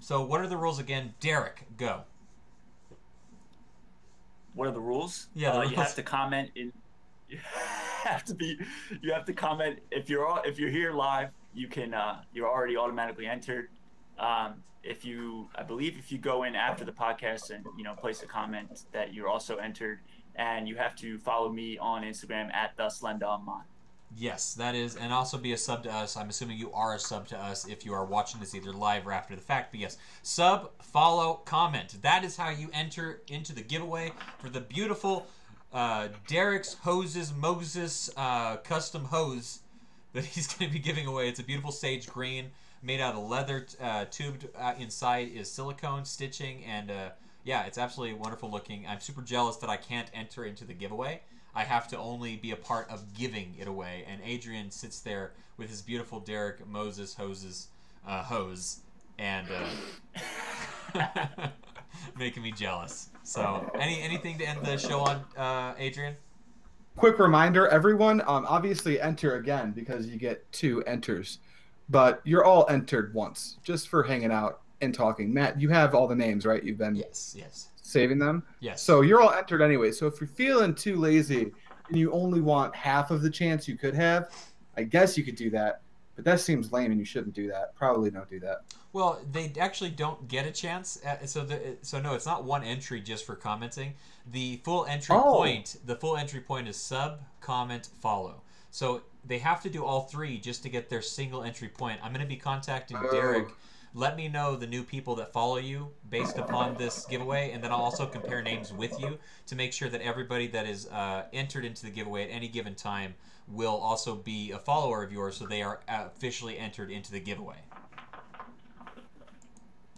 So what are the rules again? Derek, go. What are the rules? Yeah, the rules. You have to comment in. You have to comment if you're here live. You can. You're already automatically entered. I believe if you go in after the podcast and place a comment, that you're also entered, and you have to follow me on Instagram at @theslendaman. Yes, that is, and also be a sub to us. I'm assuming you are a sub to us if you are watching this either live or after the fact. But yes, sub, follow, comment. That is how you enter into the giveaway for the beautiful Derek's Hoses Moses custom hose that he's going to be giving away. It's a beautiful sage green made out of leather. Tubed inside is silicone stitching, and yeah, it's absolutely wonderful looking. I'm super jealous that I can't enter into the giveaway. I have to only be a part of giving it away. And Adrian sits there with his beautiful Derek Moses hose, and making me jealous. So, anything to end the show on, Adrian? Quick reminder, everyone, obviously enter again because you get 2 enters. But you're all entered once, just for hanging out and talking. Matt, you have all the names, right? You've been... Yes. Saving them? Yes. So you're all entered anyway. So if you're feeling too lazy and you only want half of the chance you could have, I guess you could do that. But that seems lame and you shouldn't do that. Probably don't do that. Well, they actually don't get a chance. So no, it's not one entry just for commenting. The full entry point is sub, comment, follow. So they have to do all 3 just to get their single entry point. I'm going to be contacting Derek. Let me know the new people that follow you based upon this giveaway, and then I'll also compare names with you to make sure that everybody that is entered into the giveaway at any given time will also be a follower of yours, so they are officially entered into the giveaway.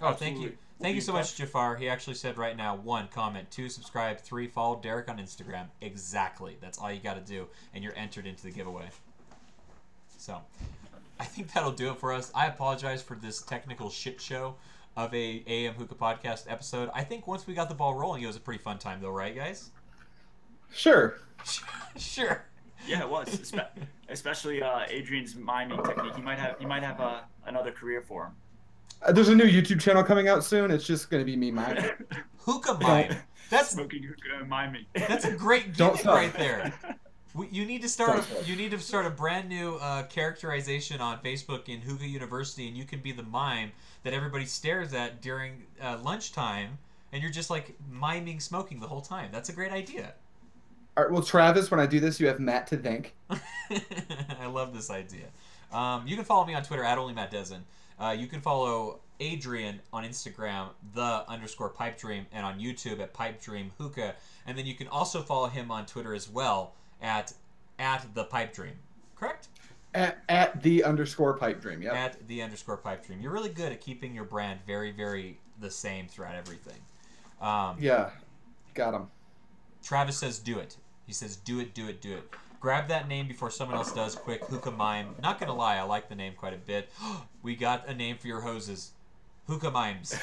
Oh, thank you. Thank you so much, Jafar. He actually said right now, 1, comment, 2, subscribe, 3, follow Derek on Instagram. Exactly. That's all you got to do, and you're entered into the giveaway. So... I think that'll do it for us. I apologize for this technical shit show of a AM Hookah podcast episode. I think once we got the ball rolling, it was a pretty fun time, though, right, guys? Sure. Sure. Yeah, it was. Especially Adrian's miming technique. He might have another career for him. There's a new YouTube channel coming out soon. It's just going to be me miming. Hookah mime. That's smoking hookah and miming. That's a great gimmick right there. You need to start. You need to start a brand new characterization on Facebook in Hookah University, and you can be the mime that everybody stares at during lunchtime, and you're just like miming smoking the whole time. That's a great idea. All right. Well, Travis, when I do this, you have Matt to thank. I love this idea. You can follow me on Twitter at @onlymattdezen. You can follow Adrian on Instagram, _PipeDream, and on YouTube at PipeDreamHookah, and then you can also follow him on Twitter as well. At the Pipe Dream, correct? At the _Pipe Dream, yeah. At the _Pipe Dream. You're really good at keeping your brand very, very the same throughout everything. Yeah, got him. Travis says do it. He says do it, do it, do it. Grab that name before someone else does. Quick, Hookah Mime. Not gonna lie, I like the name quite a bit. We got a name for your hoses. Hookah Mimes.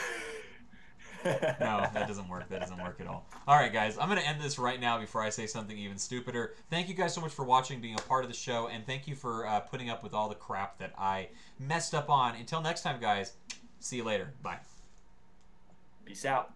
No, that doesn't work. That doesn't work at all. All right, guys, I'm going to end this right now before I say something even stupider. Thank you guys so much for watching, being a part of the show, and thank you for putting up with all the crap that I messed up on. Until next time, guys, see you later. Bye. Peace out.